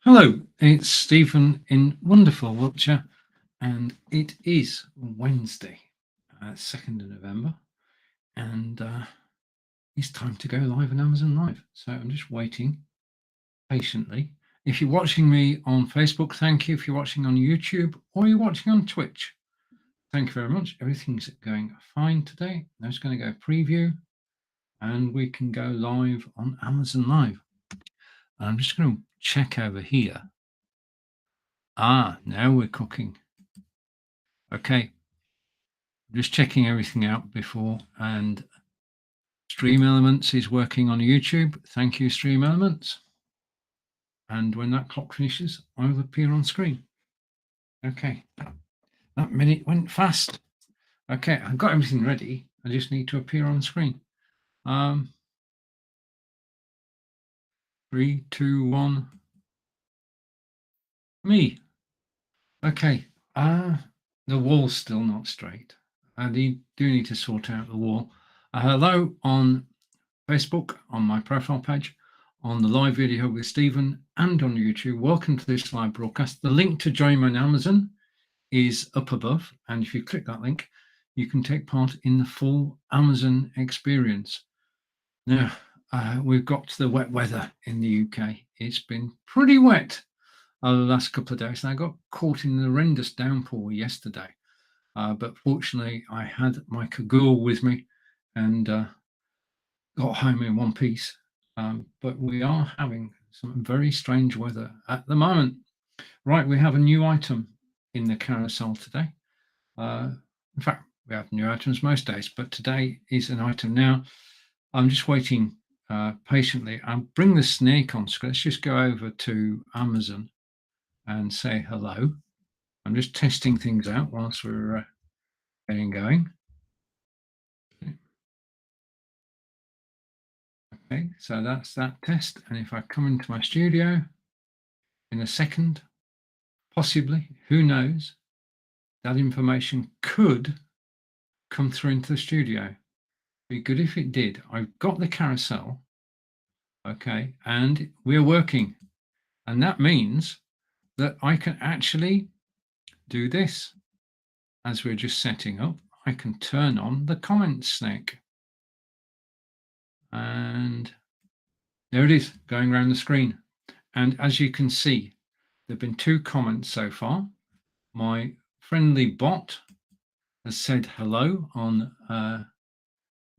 Hello, it's Stephen in wonderful Wiltshire, and it is Wednesday, 2nd of November, and it's time to go live on Amazon Live. So I'm just waiting patiently. If you're watching me on Facebook, thank you. If you're watching on YouTube or you're watching on Twitch, thank you very much. Everything's going fine today. I'm just going to go preview, and we can go live on Amazon Live. I'm just going to check over here. Now we're cooking. Okay, just checking everything out before, and Stream Elements is working on YouTube. Thank you, Stream Elements. And when that clock finishes, I will appear on screen. Okay, that minute went fast. Okay, I've got everything ready. I just need to appear on screen. 3, 2, 1. Me. Okay. The wall's still not straight. I do need to sort out the wall. Hello on Facebook, on my profile page, on the live video with Stephen, and on YouTube. Welcome to this live broadcast. The link to join me on Amazon is up above, and if you click that link, you can take part in the full Amazon experience. Now, we've got the wet weather in the UK. It's been pretty wet the last couple of days, and I got caught in an horrendous downpour yesterday. But fortunately, I had my cagoule with me and got home in one piece. But we are having some very strange weather at the moment. Right, we have a new item in the carousel today. In fact, we have new items most days, but today is an item. Now, I'm just waiting patiently. I'll bring the snake on screen. Let's just go over to Amazon and say hello. I'm just testing things out whilst we're getting going. Okay, so that's that test. And if I come into my studio in a second, possibly, who knows, that information could come through into the studio. Be good if it did. I've got the carousel, okay, and we're working. And that means that I can actually do this. As we're just setting up, I can turn on the comment snake. And there it is, going around the screen. And as you can see, there have been 2 comments so far. My friendly bot has said hello on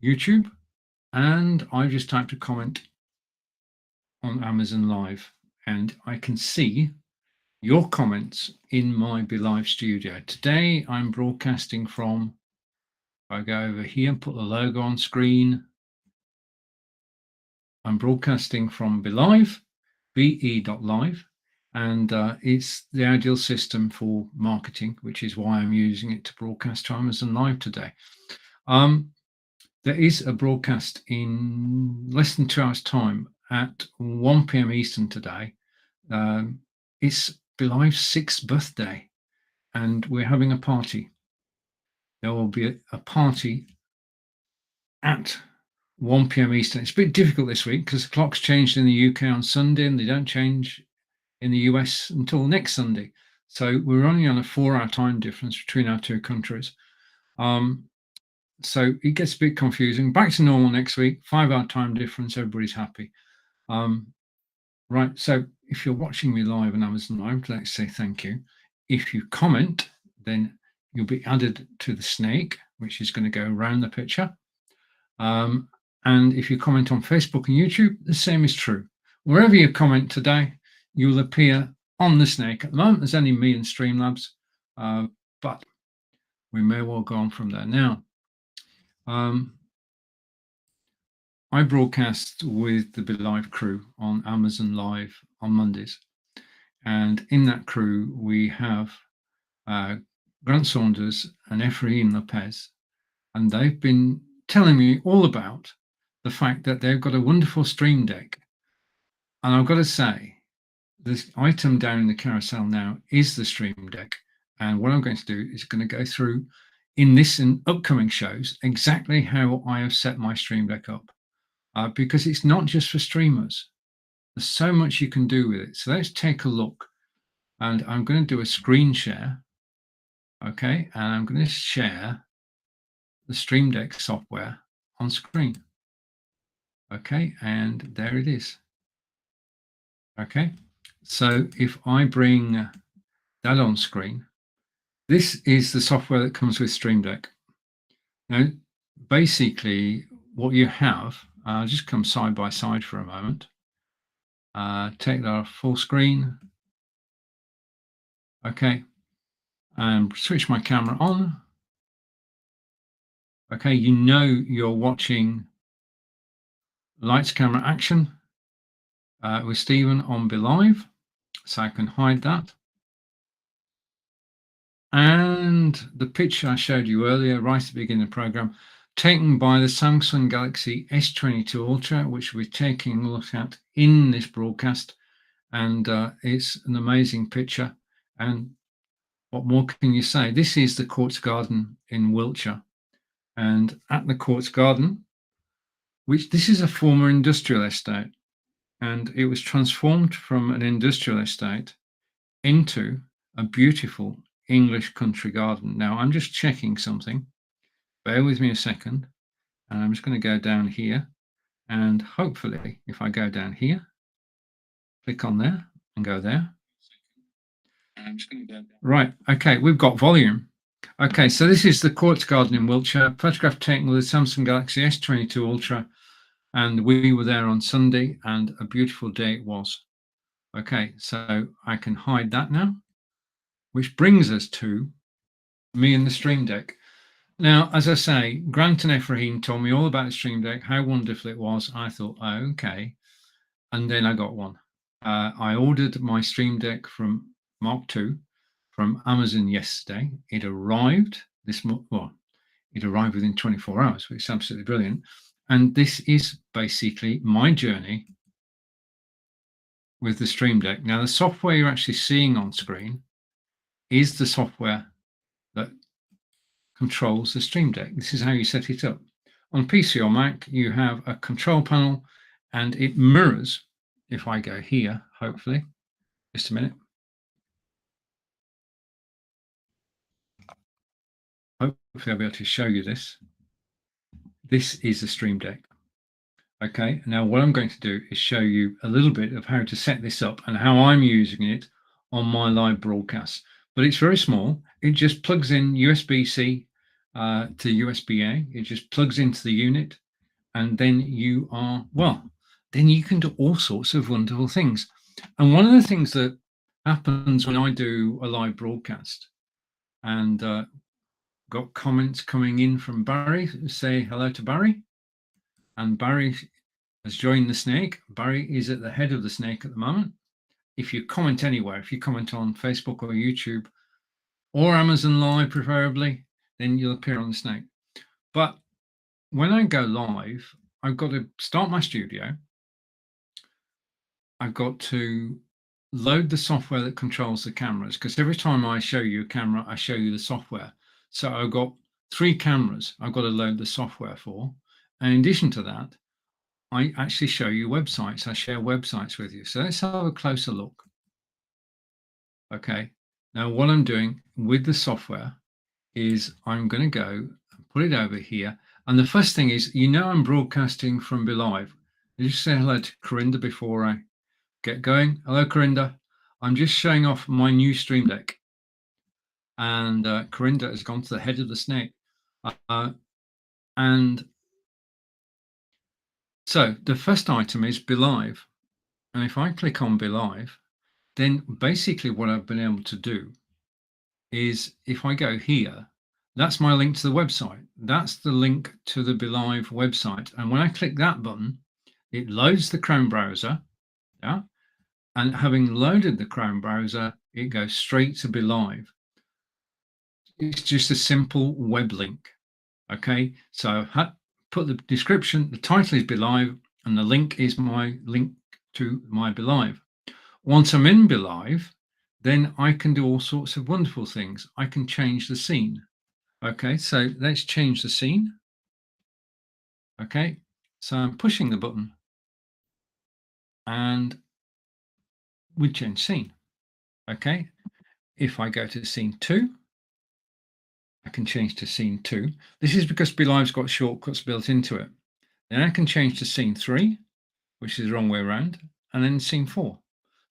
YouTube, and I've just typed a comment on Amazon Live, and I can see your comments in my BeLive studio. Today I'm broadcasting from, if I go over here and put the logo on screen, I'm broadcasting from BeLive, be.live, and it's the ideal system for marketing, which is why I'm using it to broadcast to Amazon Live today. There is a broadcast in less than 2 hours' time at 1 p.m. Eastern today. It's BeLive's 6th birthday, and we're having a party. There will be a party at 1 p.m. Eastern. It's a bit difficult this week because the clocks changed in the UK on Sunday, and they don't change in the US until next Sunday. So we're only on a 4-hour time difference between our 2 countries. So it gets a bit confusing. Back to normal next week, 5-hour time difference, everybody's happy. Right, so if you're watching me live on Amazon Live, let's say thank you. If you comment, then you'll be added to the snake, which is going to go around the picture. And if you comment on Facebook and YouTube, the same is true. Wherever you comment today, you'll appear on the snake. At the moment, there's only me and Streamlabs, but we may well go on from there. Now, I broadcast with the BeLive crew on Amazon Live on Mondays. And in that crew, we have Grant Saunders and Ephraim Lopez. And they've been telling me all about the fact that they've got a wonderful stream deck. And I've got to say, this item down in the carousel now is the stream deck. And what I'm going to do is going to go through in this and upcoming shows exactly how I have set my stream deck up. Because it's not just for streamers. There's so much you can do with it. So let's take a look. And I'm going to do a screen share. Okay. And I'm going to share the Stream Deck software on screen. Okay. And there it is. Okay. So if I bring that on screen, this is the software that comes with Stream Deck. Now, basically, what you have, I'll just come side by side for a moment. Take that off full screen. Okay. And switch my camera on. Okay, you know you're watching Lights, Camera, Action with Stephen on BeLive, so I can hide that. And the picture I showed you earlier, right at the beginning of the program, taken by the Samsung Galaxy S22 Ultra, which we're taking a look at in this broadcast. And it's an amazing picture. And what more can you say? This is the Quartz Garden in Wiltshire. And at the Quartz Garden, which this is a former industrial estate, and it was transformed from an industrial estate into a beautiful English country garden. Now, I'm just checking something. Bear with me a second. And I'm just going to go down here. And hopefully, if I go down here, click on there and go there. I'm just going to go down. Right. Okay. We've got volume. Okay. So this is the Quartz Garden in Wiltshire. Photograph taken with the Samsung Galaxy S22 Ultra. And we were there on Sunday, and a beautiful day it was. Okay, so I can hide that now, which brings us to me and the Stream Deck. Now, as I say, Grant and Ephraim told me all about the Stream Deck, how wonderful it was. I thought, oh, okay. And then I got one. I ordered my Stream Deck from Mark II from Amazon yesterday. It arrived it arrived within 24 hours, which is absolutely brilliant. And this is basically my journey with the Stream Deck. Now, the software you're actually seeing on screen is the software that controls the Stream Deck. This is how you set it up. On PC or Mac, you have a control panel, and it mirrors. If I go here, hopefully, just a minute. Hopefully, I'll be able to show you this. This is the Stream Deck. Okay, now what I'm going to do is show you a little bit of how to set this up and how I'm using it on my live broadcast. But it's very small. It just plugs in USB-C to USB-A. It just plugs into the unit, and then you are, well, then you can do all sorts of wonderful things. And one of the things that happens when I do a live broadcast, and got comments coming in from Barry, say hello to Barry. And Barry has joined the snake. Barry is at the head of the snake at the moment. If you comment anywhere, if you comment on Facebook or YouTube or Amazon Live, preferably, then you'll appear on the snake. But when I go live, I've got to start my studio. I've got to load the software that controls the cameras, because every time I show you a camera, I show you the software. So I've got 3 cameras I've got to load the software for. And in addition to that, I actually show you websites. I share websites with you. So let's have a closer look. Okay. Now what I'm doing with the software is I'm going to go and put it over here. And the first thing is, I'm broadcasting from BeLive. You just say hello to Corinda before I get going. Hello, Corinda. I'm just showing off my new Stream Deck. And Corinda has gone to the head of the snake. And so the first item is BeLive. And if I click on BeLive, then basically what I've been able to do is, if I go here, that's my link to the website. That's the link to the BeLive website. And when I click that button, it loads the Chrome browser. Yeah. And having loaded the Chrome browser, it goes straight to BeLive. It's just a simple web link. Okay. So I put the description, the title is BeLive, and the link is my link to my BeLive. Once I'm in BeLive, then I can do all sorts of wonderful things. I can change the scene. Okay, so let's change the scene. Okay, so I'm pushing the button, and would change scene. Okay. If I go to scene 2, I can change to scene 2. This is because BeLive's got shortcuts built into it. Then I can change to scene 3, which is the wrong way around, and then scene 4.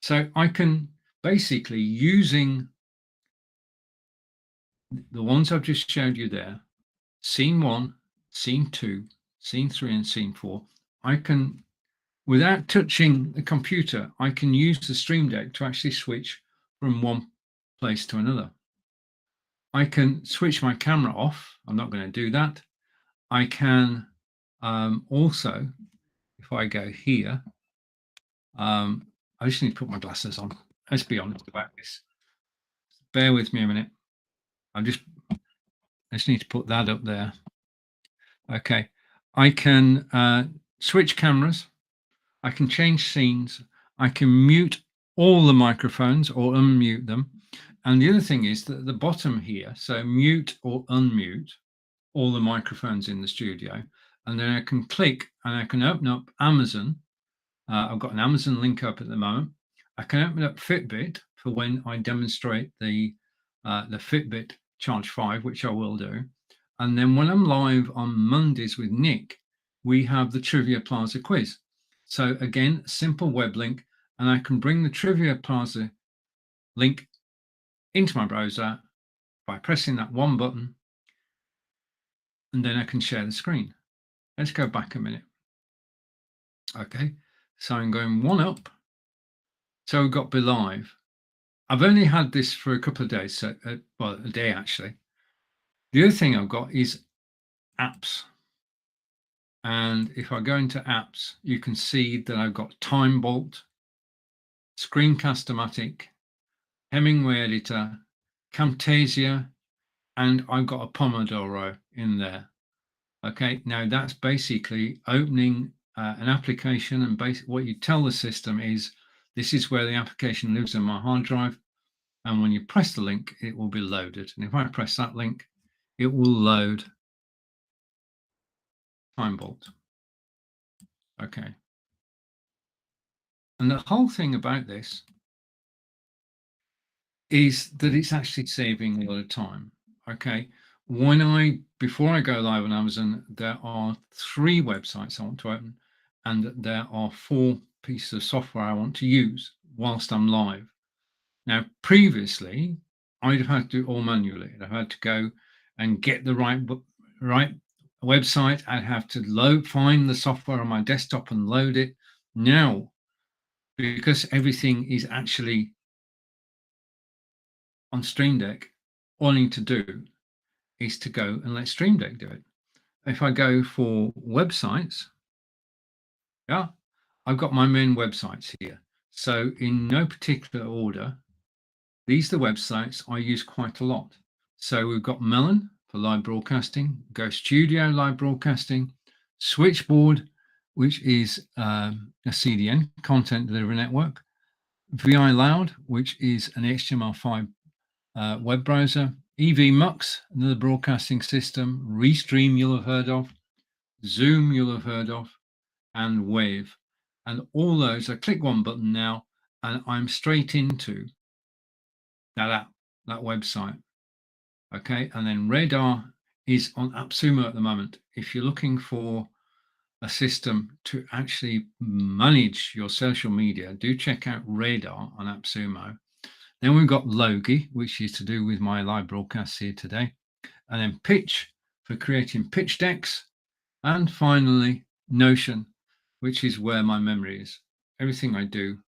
So I can basically, using the ones I've just showed you there, scene 1, scene 2, scene 3, and scene 4, I can, without touching the computer, I can use the Stream Deck to actually switch from one place to another. I can switch my camera off. I'm not going to do that. I can also, if I go here, I just need to put my glasses on. Let's be honest about this. Bear with me a minute. I just need to put that up there. Okay. I can switch cameras. I can change scenes. I can mute all the microphones or unmute them. And the other thing is that at the bottom here, so mute or unmute all the microphones in the studio. And then I can click and I can open up Amazon. I've got an Amazon link up at the moment. I can open up Fitbit for when I demonstrate the Fitbit Charge 5, which I will do. And then when I'm live on Mondays with Nick, we have the Trivia Plaza quiz. So again, simple web link, and I can bring the Trivia Plaza link into my browser by pressing that one button, and then I can share the screen. Let's go back a minute. Okay, so I'm going one up. So we've got BeLive. I've only had this for a couple of days, so well, a day actually. The other thing I've got is apps. And if I go into apps, you can see that I've got Time Bolt, Screencast-O-Matic, Hemingway Editor, Camtasia, and I've got a Pomodoro in there. Okay, now that's basically opening an application, and what you tell the system is this is where the application lives on my hard drive, and when you press the link, it will be loaded. And if I press that link, it will load Time Bolt. Okay. And the whole thing about this is that it's actually saving a lot of time. Okay. Before I go live on Amazon, there are 3 websites I want to open, and there are 4 pieces of software I want to use whilst I'm live. Now, previously, I'd have had to do all manually. I'd have had to go and get the right website. I'd have to find the software on my desktop and load it. Now, because everything is actually on Stream Deck, all I need to do is to go and let Stream Deck do it. If I go for websites, yeah, I've got my main websites here. So in no particular order, these are the websites I use quite a lot. So we've got Melon for live broadcasting, Go Studio live broadcasting, Switchboard, which is a CDN, Content Delivery Network, VI Loud, which is an HTML5 web browser, EVMux, another broadcasting system, Restream you'll have heard of, Zoom you'll have heard of, and Wave. And all those, I click one button now, and I'm straight into that app, that website. Okay, and then Radar is on AppSumo at the moment. If you're looking for a system to actually manage your social media, do check out Radar on AppSumo. Then we've got Logi, which is to do with my live broadcasts here today. And then Pitch for creating pitch decks. And finally, Notion, which is where my memory is. Everything I do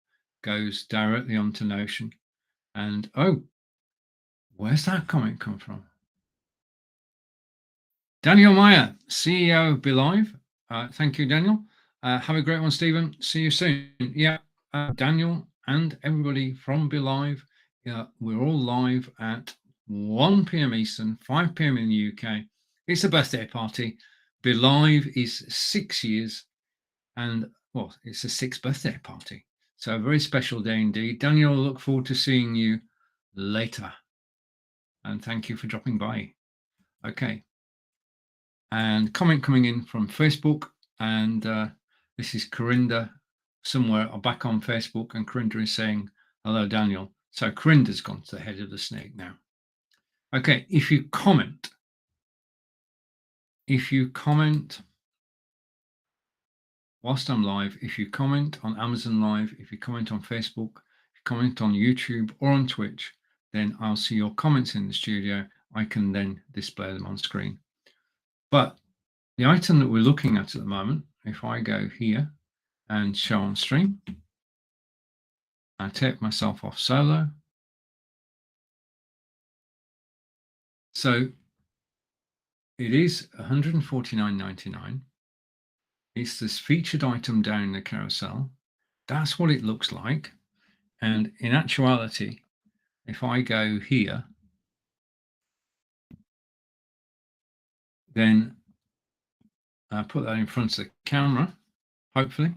goes directly onto Notion. And oh, where's that comment come from? Daniel Meyer, CEO of BeLive. Thank you, Daniel. Have a great one, Stephen. See you soon. Yeah, Daniel and everybody from BeLive. We're all live at 1 p.m. Eastern, 5 p.m. in the UK. It's a birthday party. BeLive is 6 years, and well, it's a 6th birthday party. So a very special day indeed. Daniel, I look forward to seeing you later. And thank you for dropping by. Okay. And comment coming in from Facebook, and this is Corinda somewhere back on Facebook, and Corinda is saying, Hello, Daniel. So Corinda's gone to the head of the snake now. Okay, if you comment whilst I'm live, if you comment on Amazon Live, if you comment on Facebook, if you comment on YouTube or on Twitch, then I'll see your comments in the studio. I can then display them on screen. But the item that we're looking at the moment, if I go here and show on stream, I take myself off solo. So it is $149.99. It's this featured item down in the carousel. That's what it looks like. And in actuality, if I go here, then I'll put that in front of the camera, hopefully.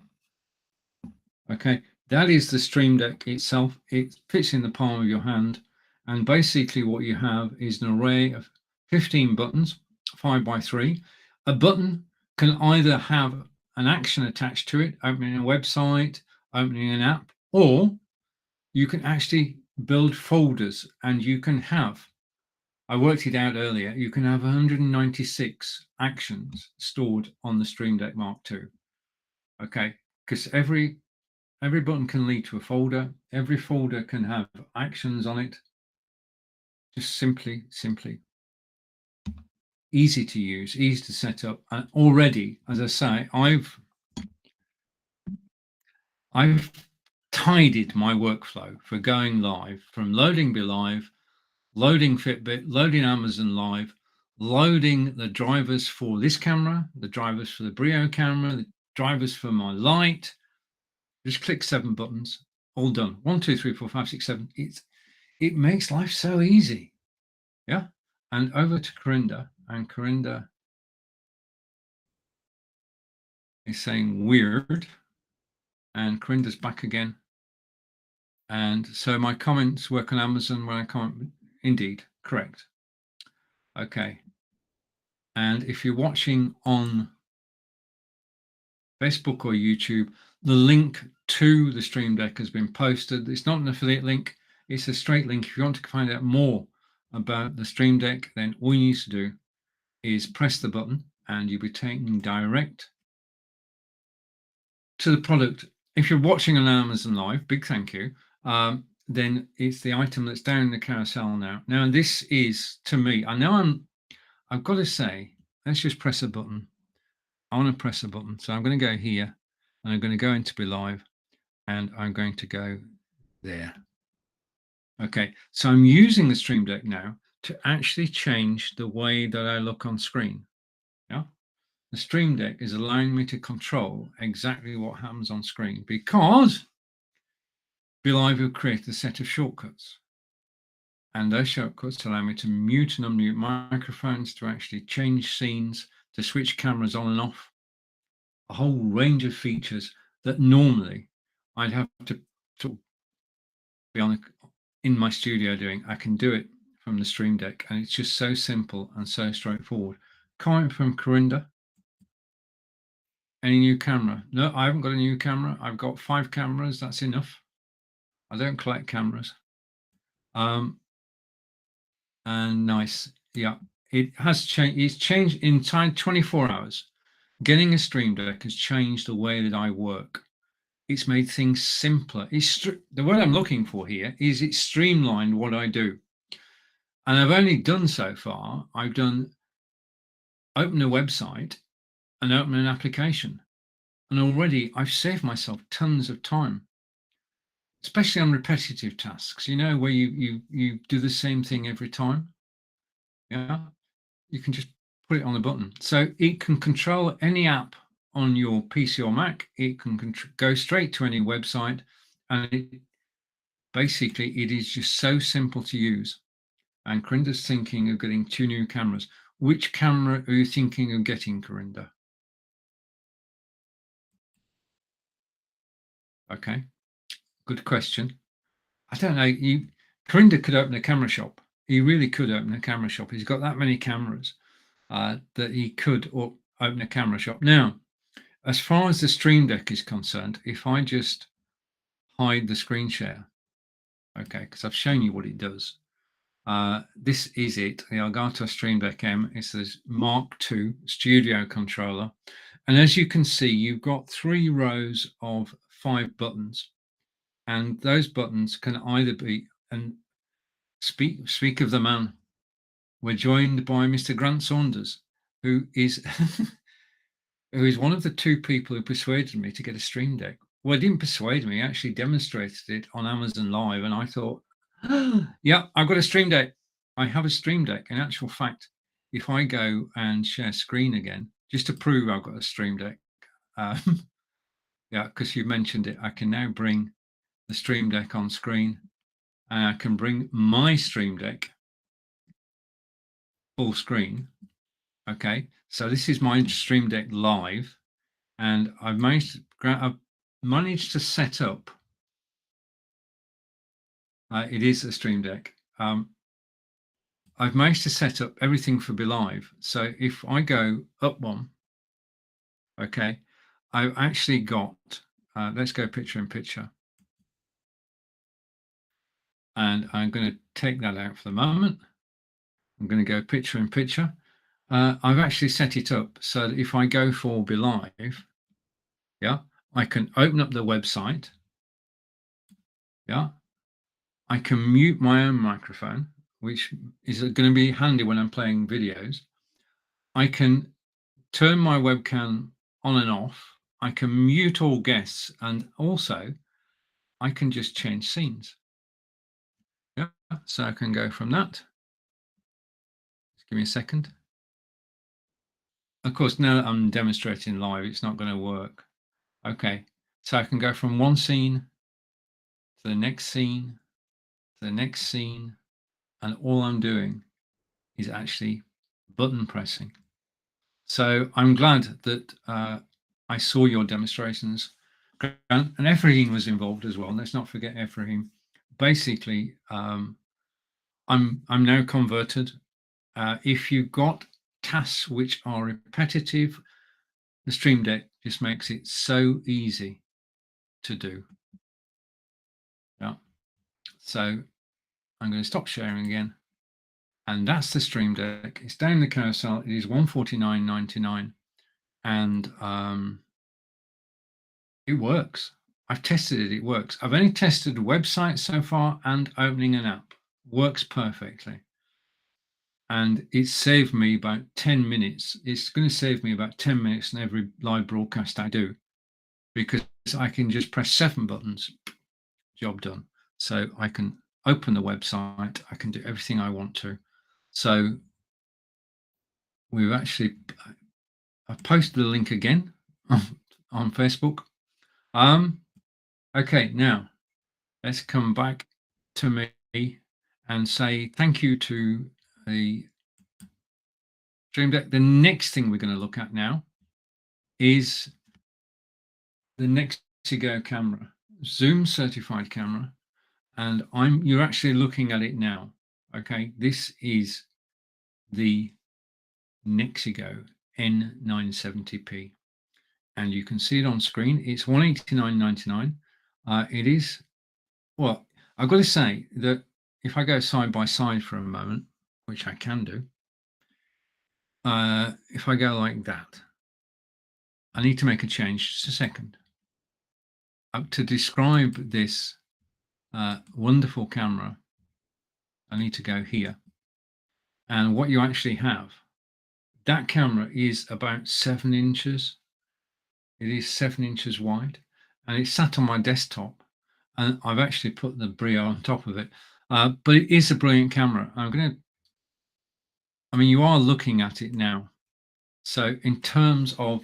Okay, that is the Stream Deck itself. It fits in the palm of your hand. And basically what you have is an array of 15 buttons, 5x3. A button can either have an action attached to it, opening a website, opening an app, or you can actually build folders, and you can have, I worked it out earlier, you can have 196 actions stored on the Stream Deck Mark II. Okay, because every button can lead to a folder. Every folder can have actions on it. Just simply easy to use, easy to set up. And already, as I say, I've tidied my workflow for going live, from loading Be Live, loading Fitbit, loading Amazon Live, loading the drivers for this camera, the drivers for the Brio camera, the drivers for my light. Just click 7 buttons, all done. 1, 2, 3, 4, 5, 6, 7. It makes life so easy. Yeah. And over to Corinda, and Corinda is saying weird, and Corinda's back again. And so my comments work on Amazon when I comment. Indeed, correct. Okay. And if you're watching on Facebook or YouTube, the link to the Stream Deck has been posted. It's not an affiliate link, it's a straight link. If you want to find out more about the Stream Deck, then all you need to do is press the button and you'll be taken direct to the product. If you're watching on Amazon Live, big thank you. Then it's the item that's down in the carousel now. Now this is, to me, I know I've got to say, let's just press a button. I want to press a button. So I'm going to go here and I'm going to go into Be Live and I'm going to go there. Okay, so I'm using the Stream Deck now to actually change the way that I look on screen. Yeah, the Stream Deck is allowing me to control exactly what happens on screen, because Be Live will create a set of shortcuts. And those shortcuts allow me to mute and unmute microphones, to actually change scenes, to switch cameras on and off, a whole range of features that normally I'd have to be in my studio doing. I can do it from the Stream Deck, and it's just so simple and so straightforward. Comment from Corinda. Any new camera? No, I haven't got a new camera. I've got 5 cameras. That's enough. I don't collect cameras. And nice. Yeah, it has changed. It's changed inside 24 hours. Getting a Stream Deck has changed the way that I work. It's made things simpler. The word I'm looking for here is it's streamlined what I do. And I've only done so far, I've done open a website and open an application. And already I've saved myself tons of time, especially on repetitive tasks, where you do the same thing every time. Yeah, you can just put it on the button. So it can control any app on your PC or Mac. It can go straight to any website, and basically it is just so simple to use. And Corinda's thinking of getting 2 new cameras. Which camera are you thinking of getting, Corinda? Okay, good question. I don't know. Corinda could open a camera shop. He really could open a camera shop. He's got that many cameras that he could open a camera shop. Now, as far as the Stream Deck is concerned, if I just hide the screen share, okay, because I've shown you what it does. This is it, the Elgato Stream Deck M. It's this Mark II studio controller. And as you can see, you've got 3 rows of 5 buttons. And those buttons can either be, and speak of the man, we're joined by Mr. Grant Saunders, who is who is one of the 2 people who persuaded me to get a Stream Deck. Well, he didn't persuade me, he actually demonstrated it on Amazon Live, and I thought, yeah, I've got a Stream Deck. I have a Stream Deck. In actual fact, if I go and share screen again, just to prove I've got a Stream Deck, yeah, because you mentioned it, I can now bring the Stream Deck on screen, and I can bring my Stream Deck full screen. Okay, so this is my Stream Deck live, and I've managed to set up. It is a Stream Deck. I've managed to set up everything for Be Live. So if I go up one, okay, I've actually got. Let's go picture in picture, and I'm going to take that out for the moment. I'm going to go picture in picture. I've actually set it up so that if I go for Be Live, yeah, I can open up the website. Yeah, I can mute my own microphone, which is going to be handy when I'm playing videos. I can turn my webcam on and off. I can mute all guests, and also I can just change scenes. Yeah, so I can go from that. Just give me a second. Of course, now that I'm demonstrating live, it's not going to work. Okay, so I can go from one scene to the next scene, to the next scene, and all I'm doing is actually button pressing. So I'm glad that I saw your demonstrations, and Ephraim was involved as well. Let's not forget Ephraim. Basically, I'm now converted. If you've got tasks which are repetitive, the Stream Deck just makes it so easy to do. Yeah. So I'm going to stop sharing again. And that's the Stream Deck. It's down the carousel. It is $149.99, and it works. I've tested it. It works. I've only tested the website so far and opening an app. Works perfectly. And it saved me about 10 minutes. It's going to save me about 10 minutes in every live broadcast I do, because I can just press 7 buttons, job done. So I can open the website. I can do everything I want to. So we've actually, I've posted the link again on Facebook. Okay, now let's come back to me and say thank you to the Stream Deck. The next thing we're going to look at now is the Nexigo camera, Zoom certified camera, and you're actually looking at it now. Okay, this is the Nexigo N970p, and you can see it on screen. It's $189.99. It is, well, I've got to say that if I go side by side for a moment, which I can do, if I go like that, I need to make a change. Just a second. To describe this wonderful camera, I need to go here. And what you actually have, that camera is about 7 inches. It is 7 inches wide, and it's sat on my desktop, and I've actually put the Brio on top of it. But it is a brilliant camera. I mean, you are looking at it now. So in terms of,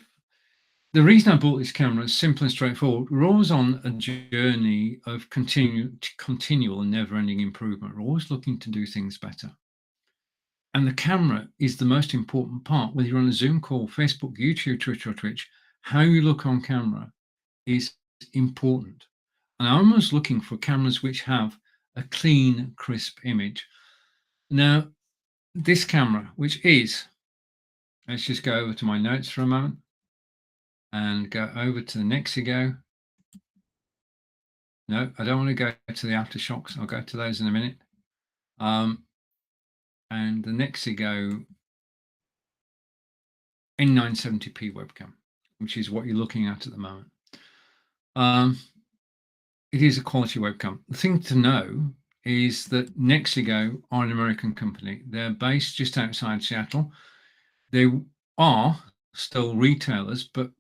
the reason I bought this camera is simple and straightforward. We're always on a journey of continual and never-ending improvement. We're always looking to do things better. And the camera is the most important part. Whether you're on a Zoom call, Facebook, YouTube, Twitter, or Twitch, how you look on camera is important. And I'm always looking for cameras which have a clean, crisp image. Now, this camera, which is, let's just go over to my notes for a moment and go over to the Nexigo. No, I don't want to go to the aftershocks. I'll go to those in a minute. And the Nexigo N970p webcam, which is what you're looking at the moment. It is a quality webcam. The thing to know is that Nexigo are an American company. They're based just outside Seattle. They are still retailers, but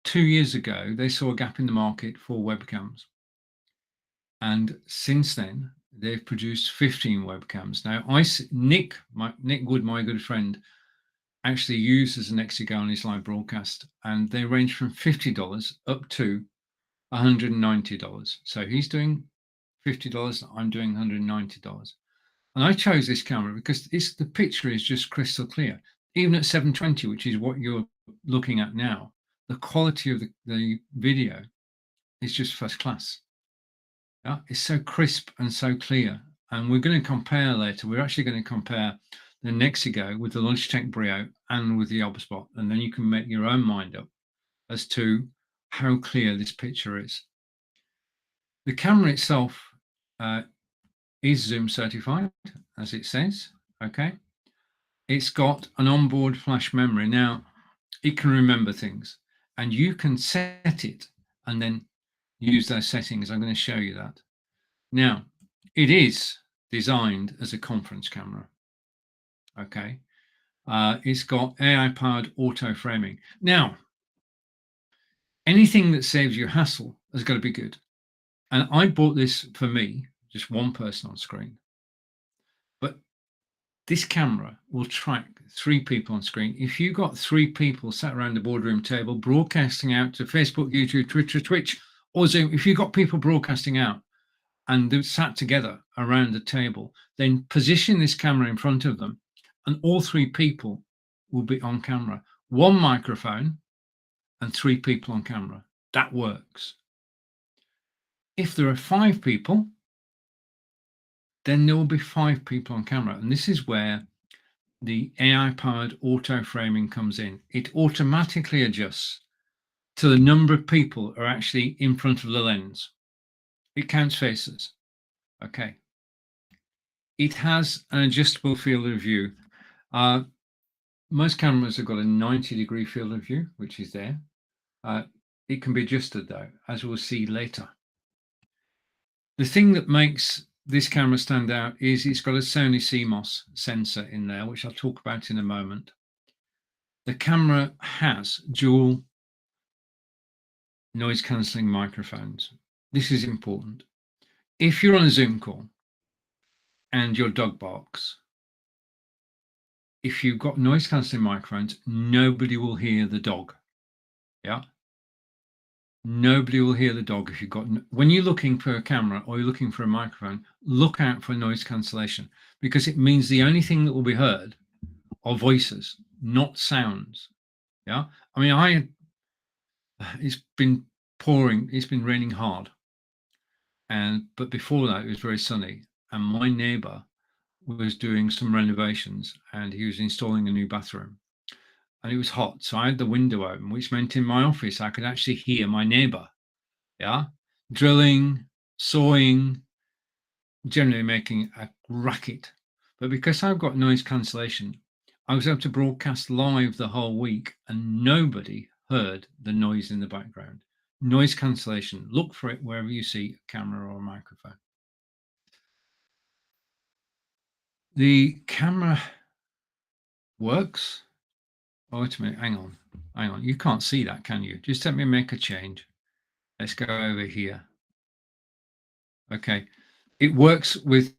2 years ago, they saw a gap in the market for webcams. And since then, they've produced 15 webcams. Now, Nick Wood, my good friend, actually uses an Nexigo on his live broadcast, and they range from $50 up to $190. So he's doing $50, I'm doing $190. And I chose this camera because the picture is just crystal clear. Even at 720, which is what you're looking at now, the quality of the video is just first class. Yeah, it's so crisp and so clear. And we're going to compare later. We're actually going to compare the Nexigo with the Logitech Brio and with the Obspot, and then you can make your own mind up as to how clear this picture is. The camera itself is Zoom certified, as it says. Okay, it's got an onboard flash memory. Now, it can remember things, and you can set it and then use those settings. I'm going to show you that. Now, it is designed as a conference camera. Okay, it's got AI-powered auto framing. Now, anything that saves you hassle has got to be good. And I bought this for me, just one person on screen. But this camera will track 3 people on screen. If you got 3 people sat around the boardroom table broadcasting out to Facebook, YouTube, Twitter, Twitch, or Zoom, if you got people broadcasting out and they sat together around the table, then position this camera in front of them, and all 3 people will be on camera. 1 microphone and 3 people on camera. That works. If there are 5 people, then there will be 5 people on camera. And this is where the AI-powered auto framing comes in. It automatically adjusts to the number of people are actually in front of the lens. It counts faces. Okay. It has an adjustable field of view. Most cameras have got a 90-degree field of view, which is there. It can be adjusted though, as we'll see later. The thing that makes this camera stand out is it's got a Sony CMOS sensor in there, which I'll talk about in a moment. The camera has dual noise cancelling microphones. This is important. If you're on a Zoom call and your dog barks, if you've got noise cancelling microphones, nobody will hear the dog. Yeah. Nobody will hear the dog if you've got, when you're looking for a camera or you're looking for a microphone, look out for noise cancellation, because it means the only thing that will be heard are voices, not sounds. Yeah. I mean, it's been pouring, it's been raining hard. But before that, it was very sunny. And my neighbor was doing some renovations and he was installing a new bathroom. And it was hot. So I had the window open, which meant in my office, I could actually hear my neighbor. Yeah. Drilling, sawing, generally making a racket. But because I've got noise cancellation, I was able to broadcast live the whole week and nobody heard the noise in the background. Noise cancellation, look for it wherever you see a camera or a microphone. The camera works. Oh, wait a minute, hang on. You can't see that, can you? Just let me make a change. Let's go over here. Okay, it works with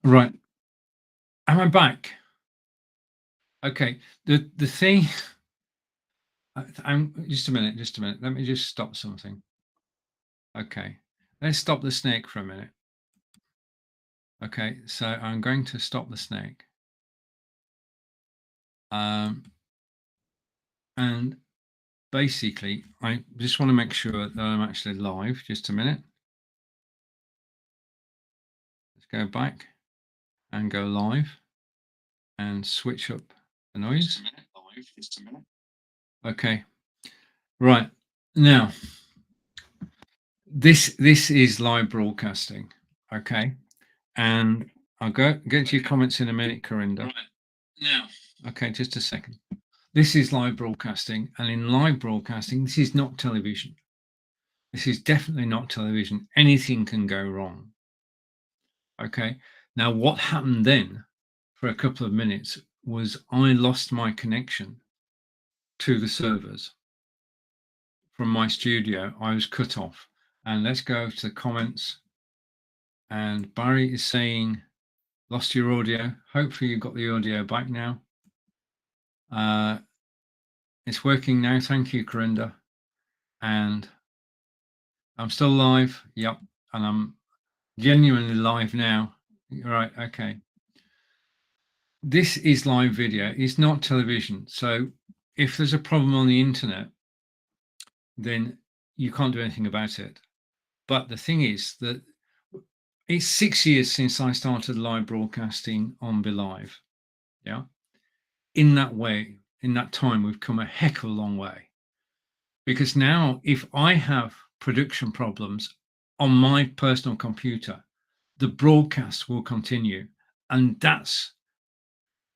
Right. Am I back? Okay. The thing. I'm just a minute. Just a minute. Let me just stop something. Okay. Let's stop the snake for a minute. Okay. So I'm going to stop the snake. And basically, I just want to make sure that I'm actually live. Just a minute. Let's go back and go live and switch up the noise. Just a minute. Okay. Right. Now, this is live broadcasting. Okay. And I'll get to your comments in a minute, Corinda. Right. Now. Okay, just a second. This is live broadcasting, and in live broadcasting, this is not television. This is definitely not television. Anything can go wrong. Okay. Now, what happened then for a couple of minutes was I lost my connection to the servers from my studio. I was cut off. And let's go to the comments. And Barry is saying, lost your audio. Hopefully you've got the audio back now. It's working now. Thank you, Corinda. And I'm still live. Yep. And I'm genuinely live now. Right. Okay. This is live video. It's not television. So if there's a problem on the internet, then you can't do anything about it. But the thing is that it's 6 years since I started live broadcasting on BeLive. Yeah. In that way, in that time, we've come a heck of a long way. Because now, if I have production problems on my personal computer, the broadcast will continue. And that's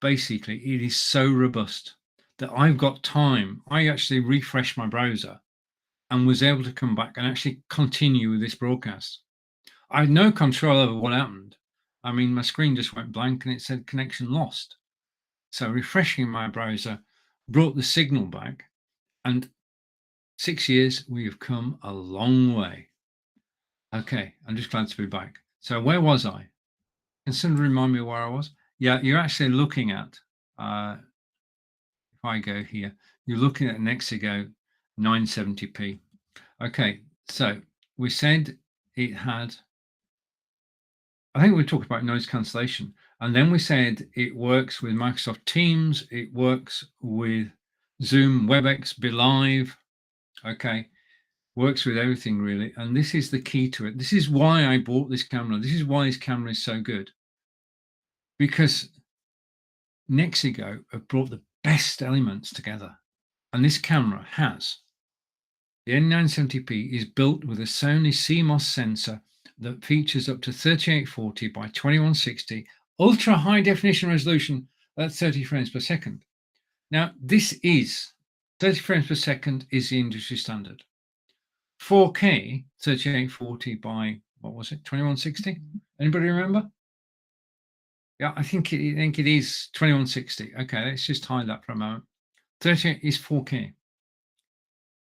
basically, it is so robust that I've got time. I actually refreshed my browser and was able to come back and actually continue with this broadcast. I had no control over what happened. I mean, my screen just went blank and it said connection lost. So refreshing my browser brought the signal back, and 6 years, we have come a long way. Okay, I'm just glad to be back. So where was I? Can someone remind me where I was? Yeah, you're actually looking at, if I go here, you're looking at an Exigo 970p. Okay, so we said it had, I think we talked about noise cancellation, and then we said it works with Microsoft Teams, it works with Zoom, WebEx, BeLive. Okay, works with everything really, and this is the key to it. This is why I bought this camera. This is why this camera is so good, because Nexigo have brought the best elements together, and this camera has the N970p is built with a Sony CMOS sensor that features up to 3840 by 2160 ultra high definition resolution at 30 frames per second. Now, this is 30 frames per second is the industry standard. 4K 3840 by what was it, 2160? Anybody remember? Yeah, I think it is 2160. Okay, let's just hide that for a moment. 38 is 4K.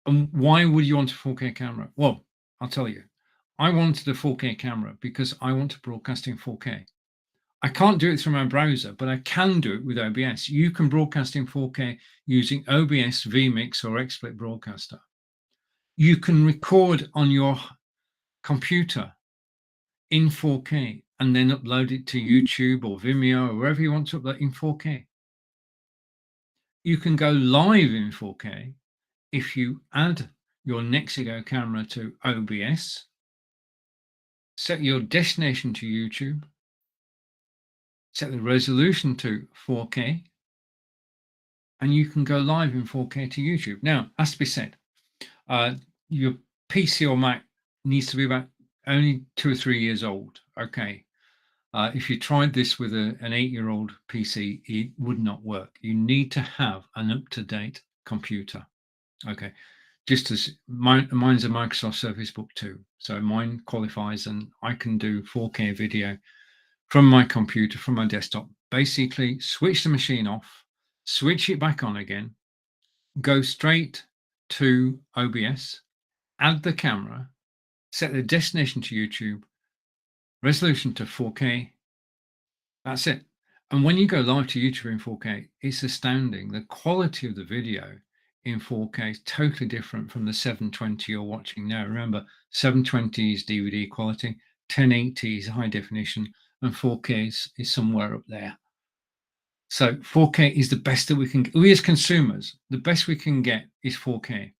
And why would you want a 4K camera? Well, I'll tell you. I wanted a 4K camera because I want to broadcast in 4K. I can't do it through my browser, but I can do it with OBS. You can broadcast in 4K using OBS, vMix, or XSplit Broadcaster. You can record on your computer in 4K and then upload it to YouTube or Vimeo or wherever you want to upload in 4K. You can go live in 4K if you add your Nexigo camera to OBS, set your destination to YouTube, set the resolution to 4K, and you can go live in 4K to YouTube. Now, has to be said, your PC or Mac needs to be about only 2 or 3 years old. Okay. If you tried this with an 8-year-old PC, it would not work. You need to have an up-to-date computer. Okay. Just as mine's a Microsoft Surface Book 2. So mine qualifies and I can do 4K video from my computer, from my desktop. Basically, switch the machine off, switch it back on again, go straight to OBS, add the camera, set the destination to YouTube, resolution to 4K, That's it. And when you go live to YouTube in 4K, it's astounding. The quality of the video in 4K is totally different from the 720 you're watching now. Remember, 720 is DVD quality, 1080 is high definition, and 4K is somewhere up there. So 4K is the best that we as consumers, the best we can get is 4K.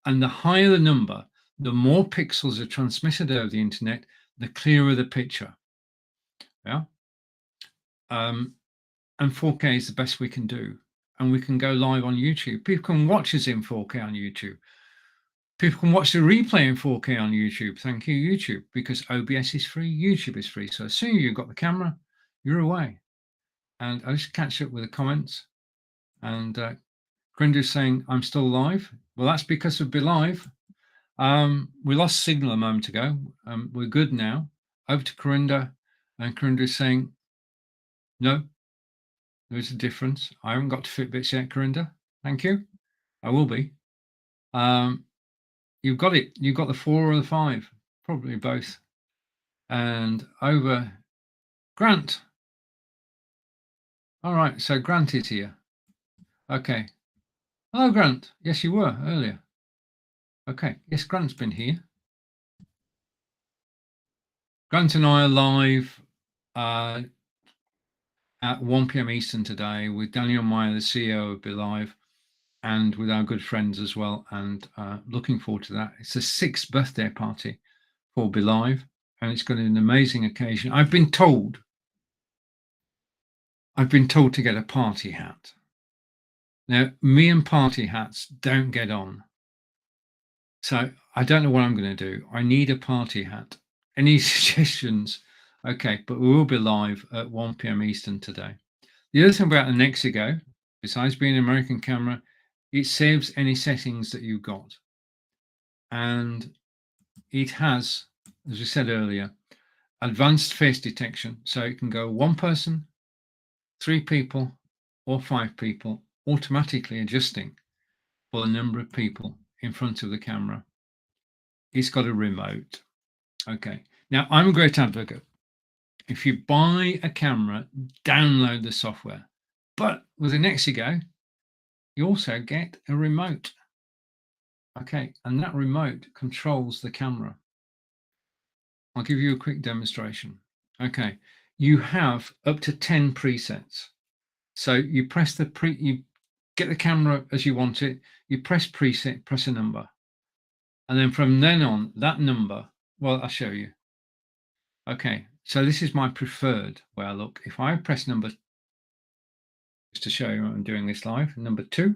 And the higher the number, the more pixels are transmitted over the internet, the clearer the picture. Yeah. And 4K is the best we can do. And we can go live on YouTube. People can watch us in 4K on YouTube. People can watch the replay in 4K on YouTube. Thank you, YouTube, because OBS is free, YouTube is free. So as soon as you've got the camera, you're away. And I just catch up with the comments. And Grinder's saying, I'm still live. Well, that's because of Be Live. We lost signal a moment ago. We're good now. Over to Corinda. And Corinda's saying, no, there's a difference. I haven't got to Fitbits yet, Corinda. Thank you. I will be. You've got it. You've got the 4 or the 5, probably both. And over Grant. All right, so Grant is here. Okay. Hello, Grant. Yes, you were earlier. Okay. Yes, Grant's been here. Grant and I are live at 1 p.m. Eastern today with Daniel Meyer, the CEO of Be Live, and with our good friends as well. And looking forward to that. It's the 6th birthday party for Be Live, and it's going to be an amazing occasion. I've been told to get a party hat. Now, me and party hats don't get on. So I don't know what I'm going to do. I need a party hat. Any suggestions? Okay, but we will be live at 1 p.m. Eastern today. The other thing about the Nexigo, besides being an American camera, it saves any settings that you've got. And it has, as we said earlier, advanced face detection. So it can go 1 person, 3 people, or 5 people, automatically adjusting for the number of people in front of the camera. It's got a remote. Okay. Now, I'm a great advocate. If you buy a camera, download the software. But with an Nexigo, you also get a remote. Okay. And that remote controls the camera. I'll give you a quick demonstration. Okay. You have up to 10 presets. So you press you get the camera as you want it. You press preset, press a number. And then from then on, that number, well, I'll show you. Okay, so this is my preferred way I look. If I press number, just to show you I'm doing this live, number 2,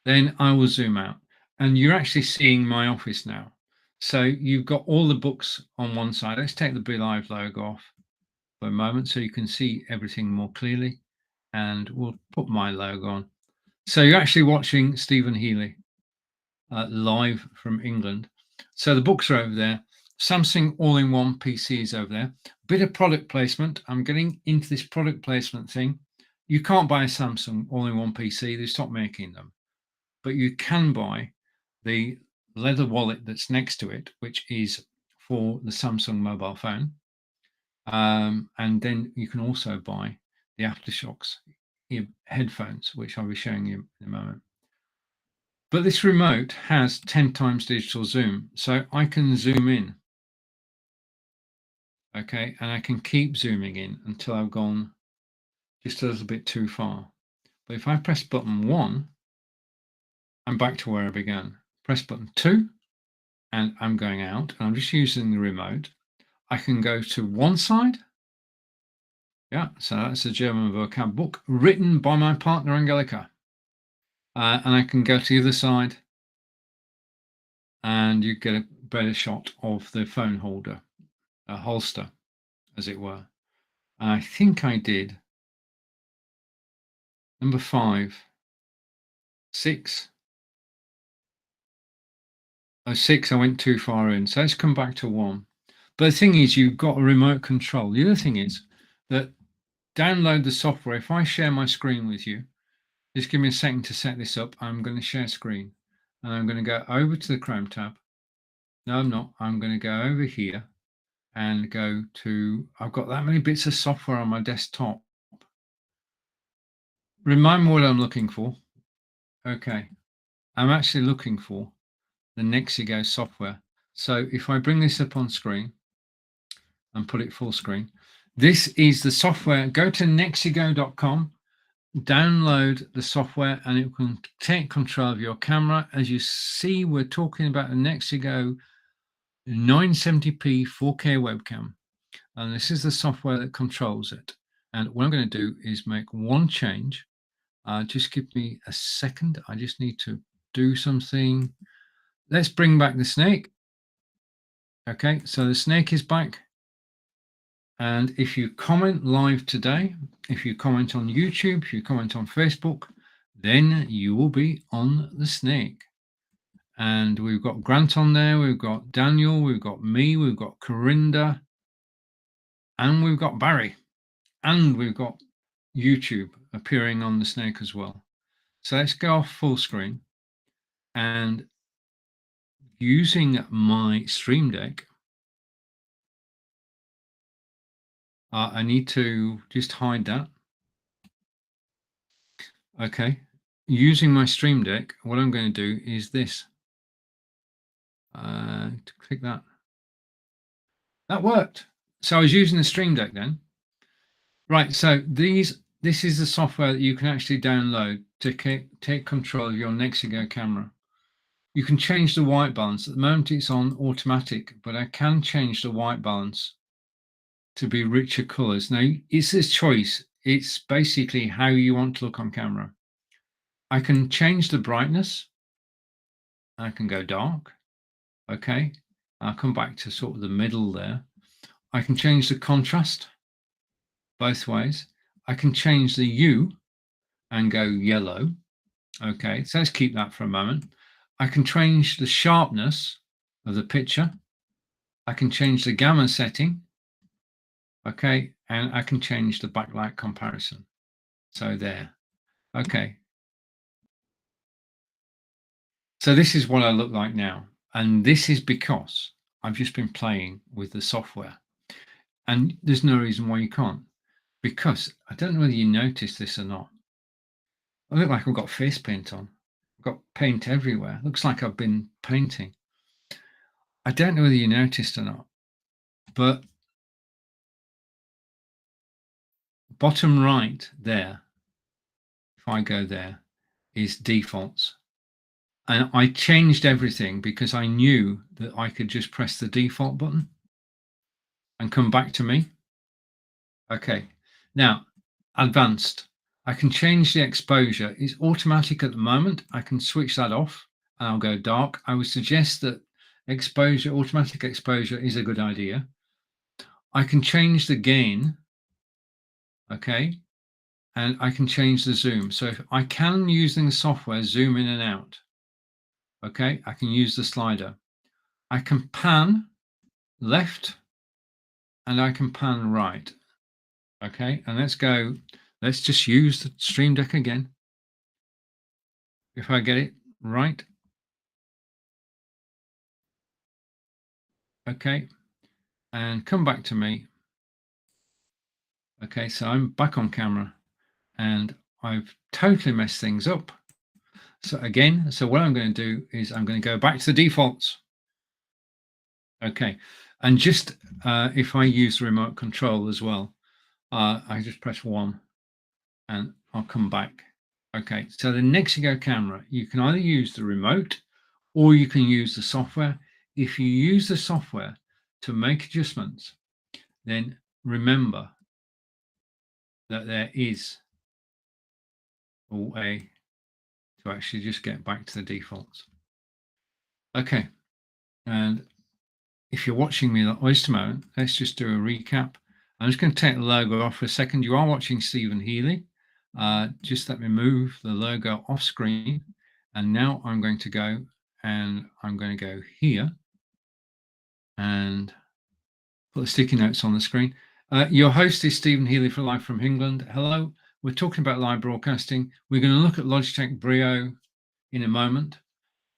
then I will zoom out. And you're actually seeing my office now. So you've got all the books on one side. Let's take the Be Live logo off for a moment so you can see everything more clearly. And we'll put my logo on. So you're actually watching Stephen Healey live from England. So the books are over there. Samsung all-in-one PC is over there. Bit of product placement. I'm getting into this product placement thing. You can't buy a Samsung all-in-one PC. They stopped making them. But you can buy the leather wallet that's next to it, which is for the Samsung mobile phone. And then you can also buy the AfterShokz headphones, which I'll be showing you in a moment. But this remote has 10 times digital zoom, so I can zoom in. Okay, and I can keep zooming in until I've gone just a little bit too far. But if I press button 1, I'm back to where I began. Press button 2, and I'm going out, and I'm just using the remote. I can go to one side. Yeah, so that's a German vocab book written by my partner, Angelica. And I can go to the other side, and you get a better shot of the phone holder, a holster, as it were. And I think I did number 5, 6. Oh, 6, I went too far in. So let's come back to 1. But the thing is, you've got a remote control. The other thing is that download the software. If I share my screen with you, just give me a second to set this up. I'm going to share screen. And I'm going to go over to the Chrome tab. No, I'm not. I'm going to go over here. and go to, I've got that many bits of software on my desktop. Remind me what I'm looking for. Okay, I'm actually looking for the Nexigo software. So if I bring this up on screen and put it full screen, this is the software. Go to nexigo.com, download the software, and it can take control of your camera. As you see, we're talking about the Nexigo 970p 4K webcam, and this is the software that controls it. And what I'm going to do is make one change. Just give me a second. I just need to do something. Let's bring back the snake. Okay, so the snake is back. And if you comment live today, if you comment on YouTube, if you comment on Facebook, then you will be on the snake. And we've got Grant on there, we've got Daniel, we've got me, we've got Corinda, and we've got Barry, and we've got YouTube appearing on the snake as well. So let's go off full screen, and using my Stream Deck, I need to just hide that. Okay, using my Stream Deck, what I'm going to do is this. To click that. That worked. So I was using the Stream Deck then. Right, so this is the software that you can actually download to take control of your Nexigo camera. You can change the white balance. At the moment it's on automatic, but I can change the white balance to be richer colors. Now, it's this choice. It's basically how you want to look on camera. I can change the brightness. I can go dark. Okay, I'll come back to sort of the middle there. I can change the contrast both ways. I can change the hue and go yellow. Okay, so let's keep that for a moment. I can change the sharpness of the picture. I can change the gamma setting. Okay, and I can change the backlight comparison. So there. Okay. So this is what I look like now. And this is because I've just been playing with the software. And there's no reason why you can't. Because I don't know whether you noticed this or not. I look like I've got face paint on. I've got paint everywhere. Looks like I've been painting. I don't know whether you noticed or not, but bottom right there, if I go there, is defaults. And I changed everything because I knew that I could just press the default button and come back to me. Okay, now advanced. I can change the exposure. It's automatic at the moment. I can switch that off and I'll go dark. I would suggest that exposure, automatic exposure is a good idea. I can change the gain, okay, and I can change the zoom. So if I can, using the software, zoom in and out, okay, I can use the slider. I can pan left and I can pan right, okay, and let's just use the Stream Deck again. If I get it right, okay, and come back to me. Okay, so I'm back on camera and I've totally messed things up. So again, so what I'm going to do is I'm going to go back to the defaults. Okay, and just if I use the remote control as well, I just press 1 and I'll come back. Okay, so the Nexigo camera, you can either use the remote or you can use the software. If you use the software to make adjustments, then remember that there is a way to actually just get back to the defaults. Okay, and if you're watching me at this moment, let's just do a recap. I'm just going to take the logo off for a second. You are watching Stephen Healey. Just let me move the logo off screen. And now I'm going to go and I'm going to go here and put the sticky notes on the screen. Your host is Stephen Healey for Live from England. Hello. We're talking about live broadcasting. We're going to look at Logitech Brio in a moment.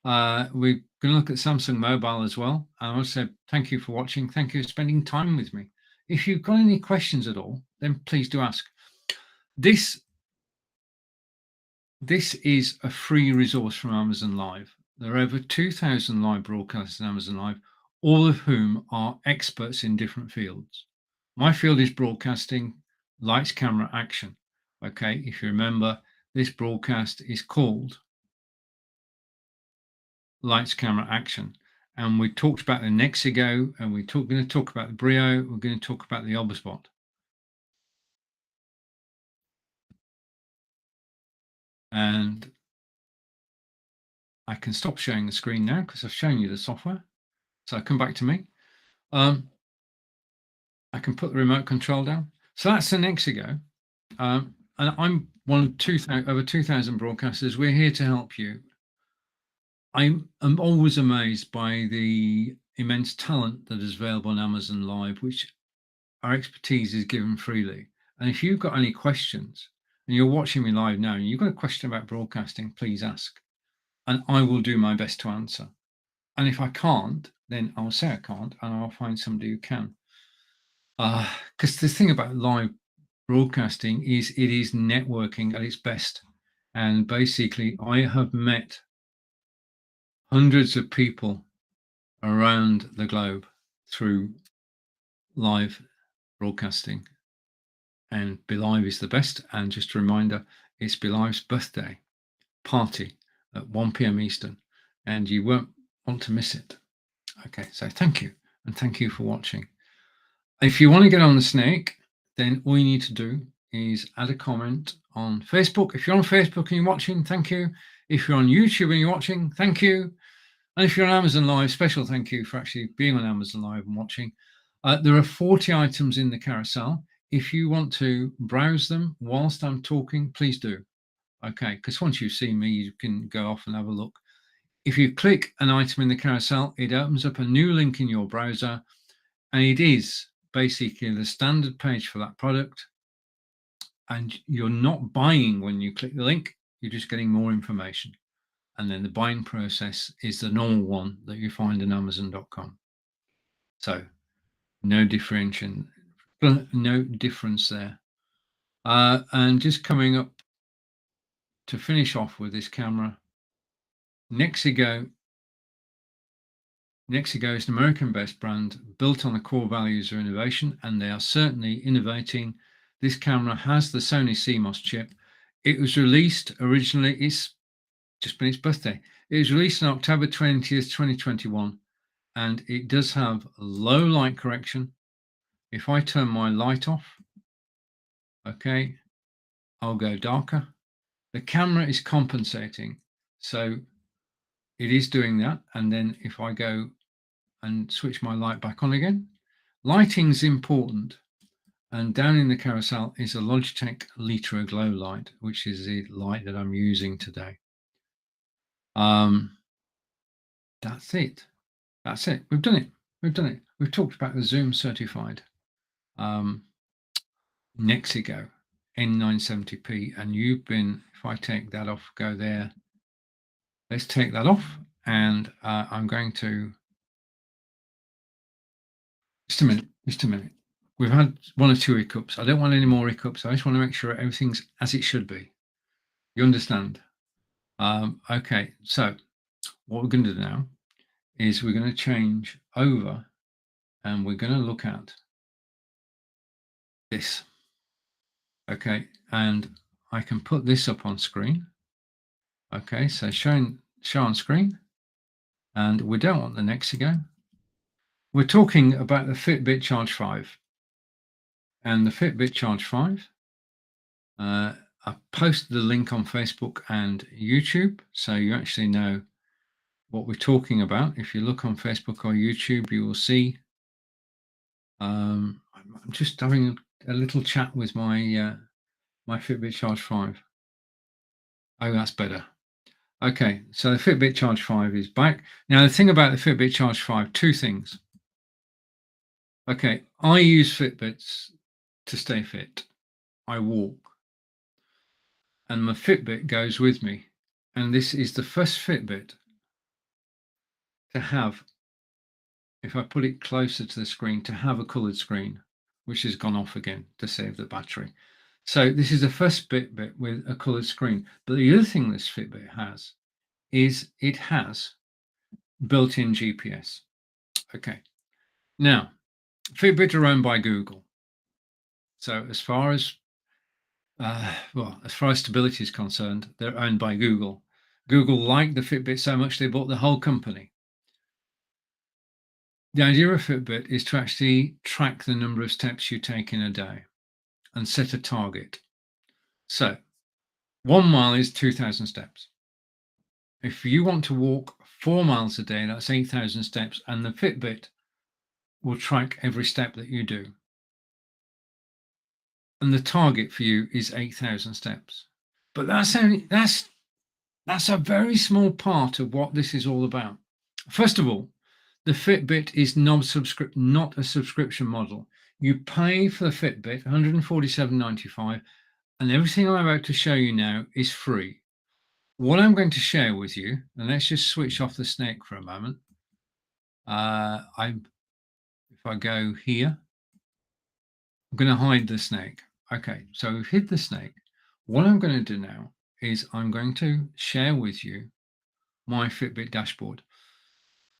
We're going to look at Samsung Mobile as well. And I want to say thank you for watching. Thank you for spending time with me. If you've got any questions at all, then please do ask. This is a free resource from Amazon Live. There are over 2,000 live broadcasts in Amazon Live, all of whom are experts in different fields. My field is broadcasting, lights, camera, action. Okay, if you remember, this broadcast is called Lights, Camera, Action. And we talked about the Nexigo, and we're going to talk about the Brio, we're going to talk about the Obusbot. And I can stop sharing the screen now because I've shown you the software. So come back to me. I can put the remote control down. So that's the Nexigo. And I'm one of over 2,000 broadcasters. We're here to help you. I'm always amazed by the immense talent that is available on Amazon Live, which our expertise is given freely. And if you've got any questions and you're watching me live now and you've got a question about broadcasting, please ask. And I will do my best to answer. And if I can't, then I'll say I can't and I'll find somebody who can. Because the thing about live broadcasting is it is networking at its best. And basically, I have met hundreds of people around the globe through live broadcasting. And BeLive is the best. And just a reminder, it's BeLive's birthday party at 1 p.m. Eastern, and you won't want to miss it. Okay, so thank you, and thank you for watching. If you want to get on the snake, then all you need to do is add a comment on Facebook. If you're on Facebook and you're watching, thank you. If you're on YouTube and you're watching, thank you. And if you're on Amazon Live, special thank you for actually being on Amazon Live and watching. There are 40 items in the carousel. If you want to browse them whilst I'm talking, please do. Okay, because once you see me, you can go off and have a look. If you click an item in the carousel, it opens up a new link in your browser, and it is basically the standard page for that product. And you're not buying when you click the link, you're just getting more information. And then the buying process is the normal one that you find in Amazon.com. So no difference there. And just coming up to finish off with this camera, Nexigo is an American-based brand built on the core values of innovation, and they are certainly innovating. This camera has the Sony CMOS chip. It was released originally, it's just been its birthday. It was released on October 20th, 2021, and it does have low light correction. If I turn my light off, okay, I'll go darker. The camera is compensating, so it is doing that. And then if I go and switch my light back on again, lighting's important. And down in the carousel is a Logitech Litra Glow light, which is the light that I'm using today. That's it. That's it. We've done it. We've done it. We've talked about the Zoom certified Nexigo N970p, and you've been, if I take that off, go there. Let's take that off, and I'm going to, just a minute. We've had one or two hiccups. I don't want any more hiccups. I just want to make sure everything's as it should be. You understand? Okay, so what we're going to do now is we're going to change over and we're going to look at this. Okay, and I can put this up on screen. Okay, so show on screen, and we don't want the Nexigo. We're talking about the Fitbit Charge 5. And the Fitbit Charge 5, I posted the link on Facebook and YouTube, so you actually know what we're talking about. If you look on Facebook or YouTube, you will see. I'm just having a little chat with my my Fitbit Charge 5. Oh, that's better. Okay, so the Fitbit Charge 5 is back. Now, the thing about the Fitbit Charge 5, two things. Okay, I use Fitbits to stay fit. I walk. And my Fitbit goes with me. And this is the first Fitbit to have, if I put it closer to the screen, to have a coloured screen, which has gone off again to save the battery. So this is the first Fitbit with a coloured screen. But the other thing this Fitbit has is it has built-in GPS. Okay. Now, Fitbit are owned by Google. So as far as stability is concerned, they're owned by Google. Google liked the Fitbit so much they bought the whole company. The idea of Fitbit is to actually track the number of steps you take in a day and set a target. So 1 mile is 2,000 steps. If you want to walk 4 miles a day, that's 8,000 steps, and the Fitbit will track every step that you do. And the target for you is 8,000 steps. But that's a very small part of what this is all about. First of all, the Fitbit is not a subscription model. You pay for the Fitbit $147.95, and everything I'm about to show you now is free. What I'm going to share with you, and let's just switch off the snake for a moment. If I go here, I'm going to hide the snake. Okay, so we've hid the snake. What I'm going to do now is I'm going to share with you my Fitbit dashboard.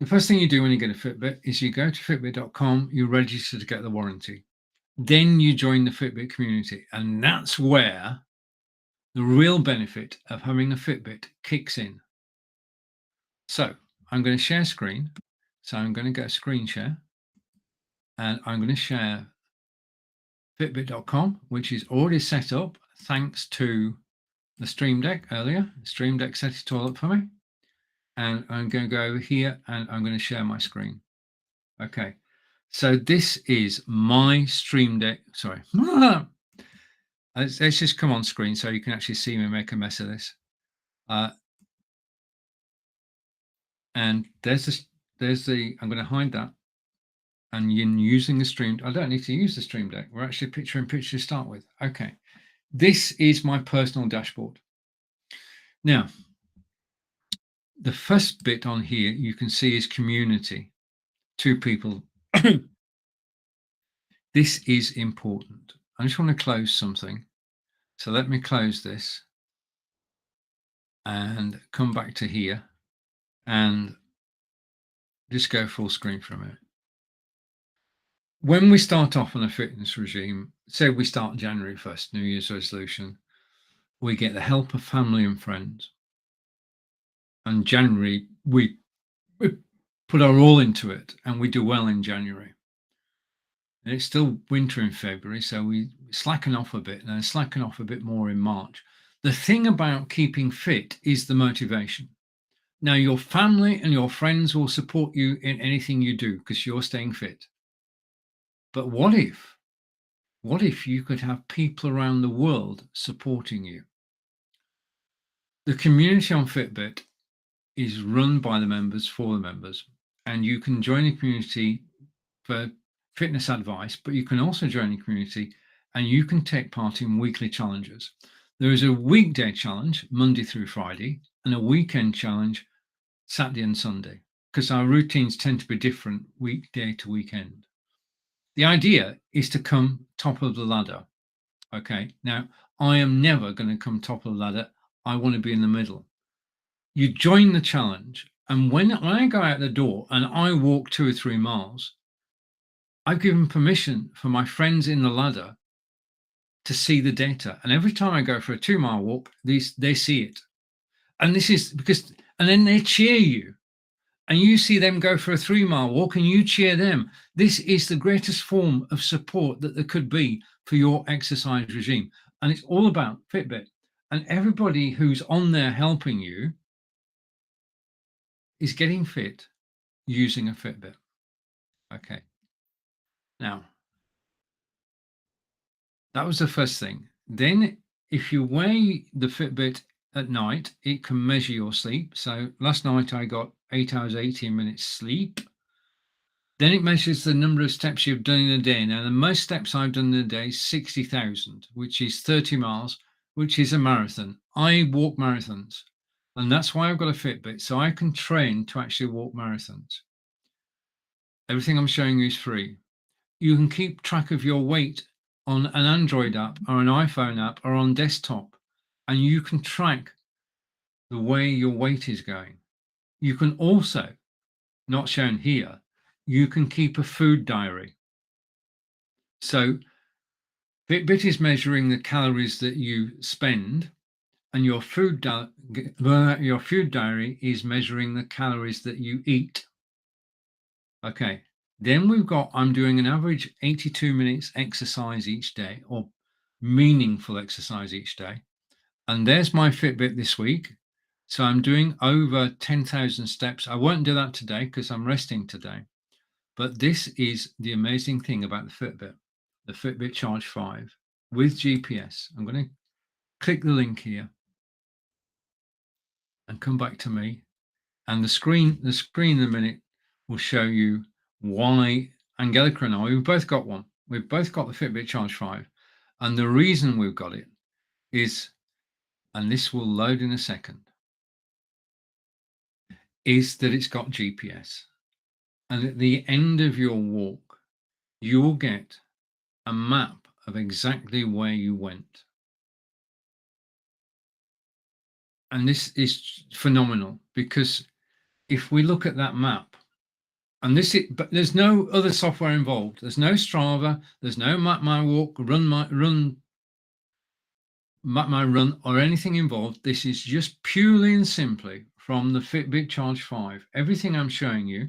The first thing you do when you get a Fitbit is you go to fitbit.com, you register to get the warranty. Then you join the Fitbit community, and that's where the real benefit of having a Fitbit kicks in. So I'm going to share screen. So I'm going to go screen share, and I'm going to share fitbit.com, which is already set up thanks to the Stream Deck earlier. The Stream Deck set it all up for me. And I'm going to go over here and I'm going to share my screen. Okay, so this is my Stream Deck. Sorry. Let's just come on screen so you can actually see me make a mess of this. And there's the, I'm going to hide that. And using the Stream, I don't need to use the Stream Deck. We're actually picture in picture to start with. Okay, this is my personal dashboard. Now, the first bit on here you can see is community. 2 people. This is important. I just want to close something. So let me close this and come back to here and just go full screen for a minute. When we start off on a fitness regime, say we start January 1st, New Year's resolution, we get the help of family and friends. And January, we put our all into it and we do well in January. And it's still winter in February, so we slacken off a bit and then slacken off a bit more in March. The thing about keeping fit is the motivation. Now, your family and your friends will support you in anything you do because you're staying fit. But what if you could have people around the world supporting you? The community on Fitbit is run by the members for the members, and you can join the community for fitness advice, but you can also join the community and you can take part in weekly challenges. There is a weekday challenge, Monday through Friday, and a weekend challenge, Saturday and Sunday, because our routines tend to be different weekday to weekend. The idea is to come top of the ladder. Okay, now I am never going to come top of the ladder. I want to be in the middle. You join the challenge, and when I go out the door and I walk 2 or 3 miles, I've given permission for my friends in the ladder to see the data. And every time I go for a 2-mile walk, they see it. And this is because, and then they cheer you. And you see them go for a 3-mile walk and you cheer them. This is the greatest form of support that there could be for your exercise regime. And it's all about Fitbit. And everybody who's on there helping you is getting fit using a Fitbit. Okay. Now, that was the first thing. Then if you wear the Fitbit at night, it can measure your sleep. So last night I got 8 hours, 18 minutes sleep. Then it measures the number of steps you've done in a day. Now, the most steps I've done in a day is 60,000, which is 30 miles, which is a marathon. I walk marathons. And that's why I've got a Fitbit, so I can train to actually walk marathons. Everything I'm showing you is free. You can keep track of your weight on an Android app or an iPhone app or on desktop, and you can track the way your weight is going. You can also, not shown here, you can keep a food diary. So Fitbit is measuring the calories that you spend, and your food diary is measuring the calories that you eat. Okay, then I'm doing an average 82 minutes exercise each day, or meaningful exercise each day. And there's my Fitbit this week. So I'm doing over 10,000 steps. I won't do that today because I'm resting today. But this is the amazing thing about the Fitbit Charge 5 with GPS. I'm going to click the link here and come back to me. And the screen in a minute will show you why Angelica and I, we've both got one. We've both got the Fitbit Charge 5. And the reason we've got it is, and this will load in a second, is that it's got GPS. And at the end of your walk, you'll get a map of exactly where you went. And this is phenomenal because if we look at that map, and but there's no other software involved. There's no Strava, there's no Map My Walk, Map My Run, or anything involved. This is just purely and simply from the Fitbit Charge 5. Everything I'm showing you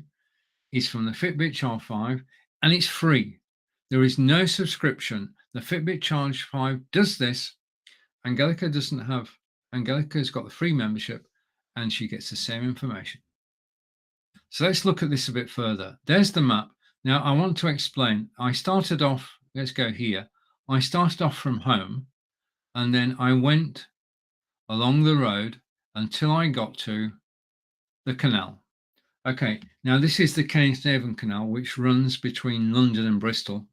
is from the Fitbit Charge 5, and it's free. There is no subscription. The Fitbit Charge 5 does this. Angelica's got the free membership, and she gets the same information. So let's look at this a bit further. There's the map. Now I want to explain. I started off, let's go here. I started off from home, and then I went along the road until I got to the canal. Okay, now this is the Kenneth Canal, which runs between London and Bristol.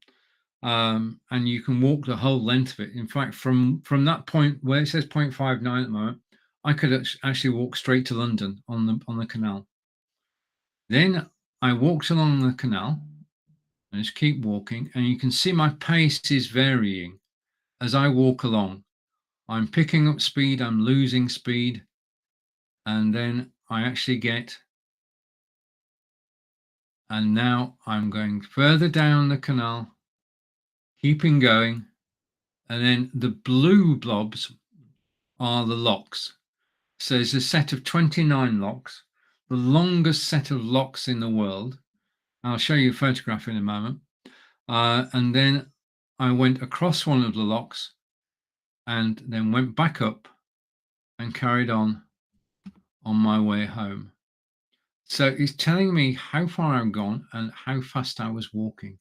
And you can walk the whole length of it. In fact, from that point where it says 0.59 at the moment, I could actually walk straight to London on the canal. Then I walked along the canal and just keep walking, and you can see my pace is varying as I walk along. I'm picking up speed, I'm losing speed, and then I actually and now I'm going further down the canal, keeping going, and then the blue blobs are the locks. So there's a set of 29 locks, the longest set of locks in the world. I'll show you a photograph in a moment. And then I went across one of the locks and then went back up and carried on my way home. So it's telling me how far I've gone and how fast I was walking.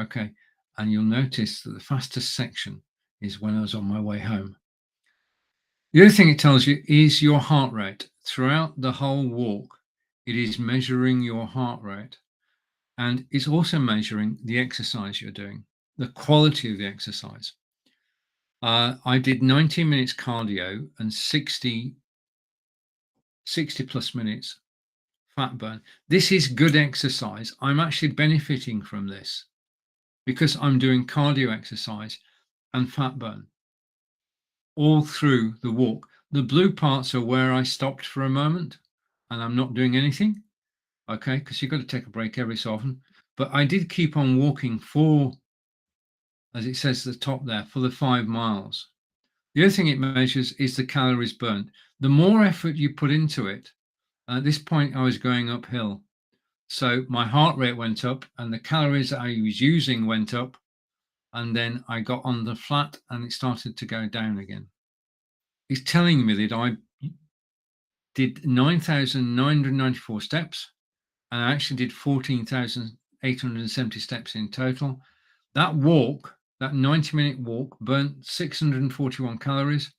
Okay. And you'll notice that the fastest section is when I was on my way home. The other thing it tells you is your heart rate. Throughout the whole walk, it is measuring your heart rate, and it's also measuring the exercise you're doing, the quality of the exercise. I did 90 minutes cardio and 60 plus minutes fat burn. This is good exercise. I'm actually benefiting from this because I'm doing cardio exercise and fat burn all through the walk. The blue parts are where I stopped for a moment and I'm not doing anything. Okay, because you've got to take a break every so often. But I did keep on walking for, as it says at the top there, for the 5 miles. The other thing it measures is the calories burnt. The more effort you put into it, at this point I was going uphill. So my heart rate went up and the calories that I was using went up. And then I got on the flat and it started to go down again. It's telling me that I did 9,994 steps and I actually did 14,870 steps in total. That walk, that 90-minute walk, burnt 641 calories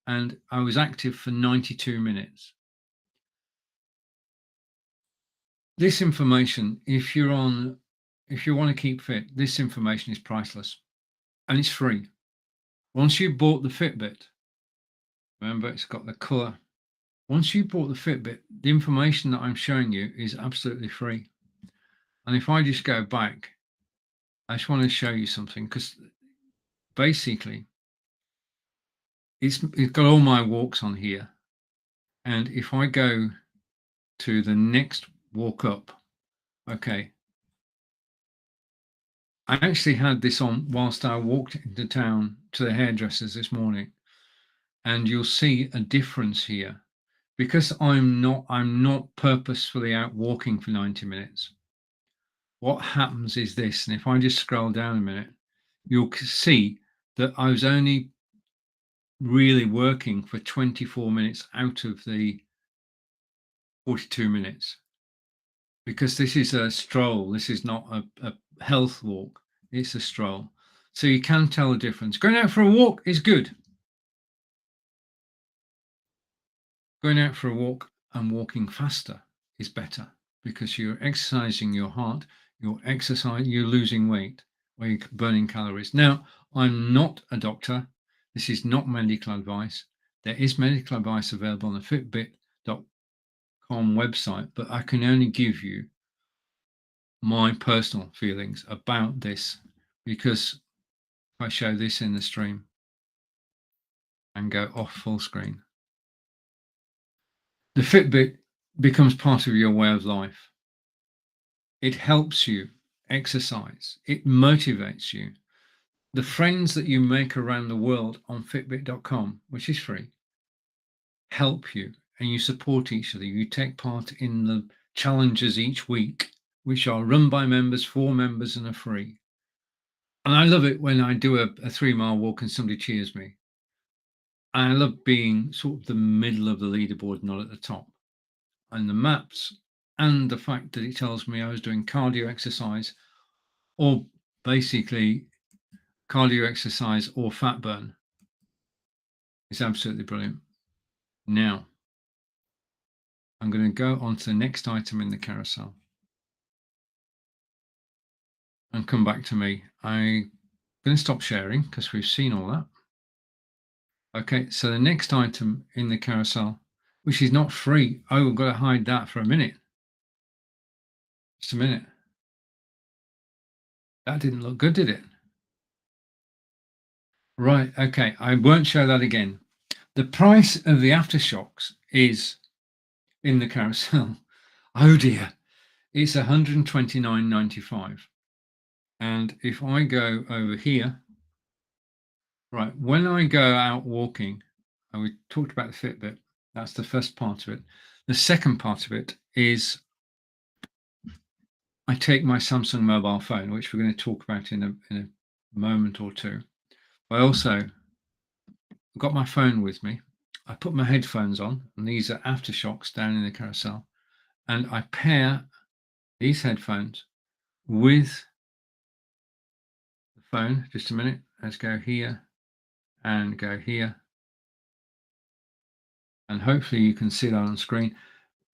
and I was active for 92 minutes. This information, if you want to keep fit, this information is priceless and it's free. Once you bought the Fitbit, remember it's got the color once you bought the Fitbit, the information that I'm showing you is absolutely free. And if I just go back, I just want to show you something, because basically it's got all my walks on here. And if I go to the next walk up, okay, I actually had this on whilst I walked into town to the hairdressers this morning, and you'll see a difference here because I'm not purposefully out walking for 90 minutes. What happens is this, and if I just scroll down a minute, you'll see that I was only really working for 24 minutes out of the 42 minutes, because this is a stroll. This is not a health walk. It's a stroll. So you can tell the difference. Going out for a walk is good. Going out for a walk and walking faster is better, because you're exercising your heart, you're losing weight, or you're burning calories. Now, I'm not a doctor. This is not medical advice. There is medical advice available on the Fitbit.com website, but I can only give you my personal feelings about this, because if I show this in the stream and go off full screen, the Fitbit becomes part of your way of life. It helps you exercise. It motivates you. The friends that you make around the world on Fitbit.com, which is free, help you, and you support each other. You take part in the challenges each week, which are run by members, for members, and are free. And I love it when I do a 3-mile walk and somebody cheers me. I love being sort of the middle of the leaderboard, not at the top. And the maps and the fact that it tells me I was doing cardio exercise, or basically cardio exercise or fat burn, is absolutely brilliant. Now, I'm going to go on to the next item in the carousel and come back to me. I'm going to stop sharing because we've seen all that. Okay, so the next item in the carousel, which is not free. Oh, we've got to hide that for a minute. Just a minute. That didn't look good, did it? Right, okay, I won't show that again. The price of the aftershocks is in the carousel. Oh dear, it's $129.95. And if I go over here, right, when I go out walking, and we talked about the Fitbit, that's the first part of it. The second part of it is I take my Samsung mobile phone, which we're going to talk about in a moment or two. I also got my phone with me. I put my headphones on, and these are aftershocks down in the carousel, and I pair these headphones with the phone. Just a minute. Let's go here and go here. And hopefully you can see that on screen.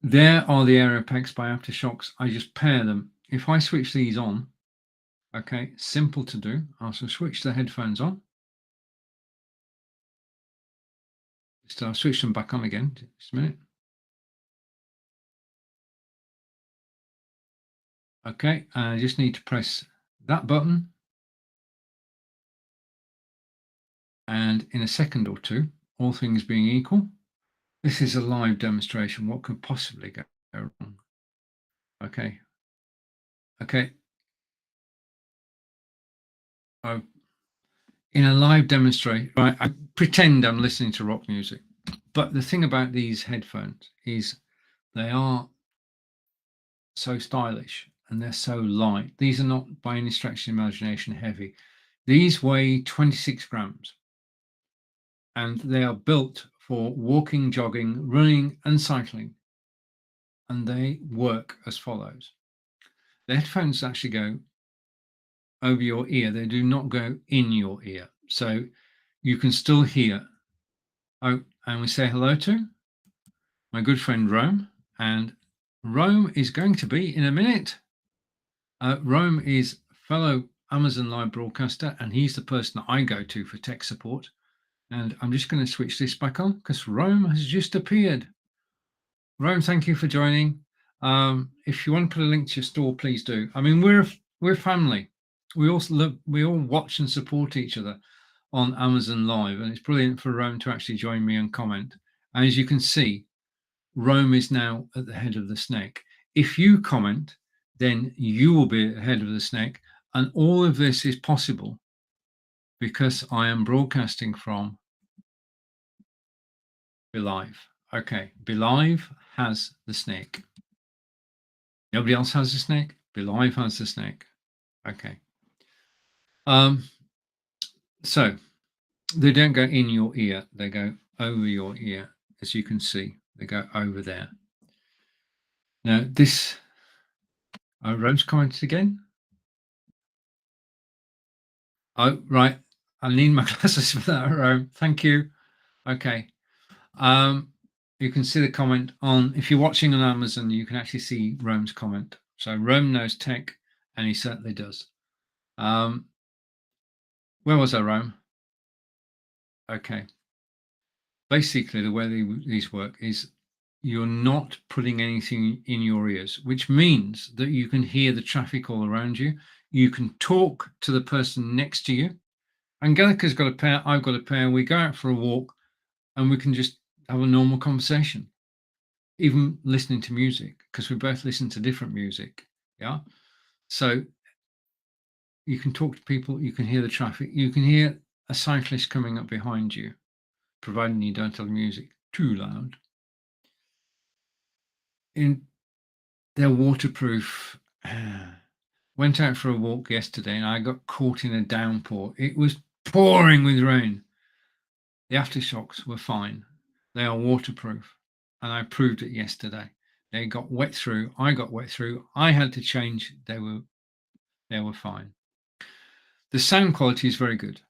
There are the Aero Packs by Aftershocks. I just pair them. If I switch these on, okay, simple to do. I'll switch the headphones on. So I'll switch them back on again. Just a minute. Okay, I just need to press that button. And in a second or two, all things being equal, this is a live demonstration. What could possibly go wrong? Okay. Okay. In a live demonstration, right, I pretend I'm listening to rock music. But the thing about these headphones is they are so stylish and they're so light. These are not by any stretch of the imagination heavy. These weigh 26 grams and they are built for walking, jogging, running and cycling. And they work as follows. The headphones actually go over your ear. They do not go in your ear. So you can still hear. Oh, and we say hello to my good friend Rome. And Rome is going to be in a minute. Rome is fellow Amazon Live broadcaster, and he's the person that I go to for tech support. And I'm just going to switch this back on because Rome has just appeared. Rome, thank you for joining. If you want to put a link to your store, please do. I mean, we're family. We all watch and support each other on Amazon Live, and it's brilliant for Rome to actually join me and comment. And as you can see, Rome is now at the head of the snake. If you comment, then you will be at the head of the snake, and all of this is possible because I am broadcasting from Belive. Okay, Belive has the snake. Nobody else has the snake. Belive has the snake. Okay. So they don't go in your ear, they go over your ear. As you can see, they go over there. Now this Rose commented again. Oh, right. I need my glasses for that, Rome. Thank you. Okay. You can see the comment on, if you're watching on Amazon, you can actually see Rome's comment. So Rome knows tech, and he certainly does. Where was I, Rome? Okay. Basically, the way these work is you're not putting anything in your ears, which means that you can hear the traffic all around you. You can talk to the person next to you. Angelica's got a pair, I've got a pair. We go out for a walk and we can just have a normal conversation, even listening to music, because we both listen to different music. Yeah. So you can talk to people, you can hear the traffic, you can hear a cyclist coming up behind you, providing you don't have the music too loud. They're waterproof. Went out for a walk yesterday and I got caught in a downpour. It was pouring with rain. The aftershocks were fine. They are waterproof. And I proved it yesterday. They got wet through. I got wet through. I had to change. They were fine. The sound quality is very good.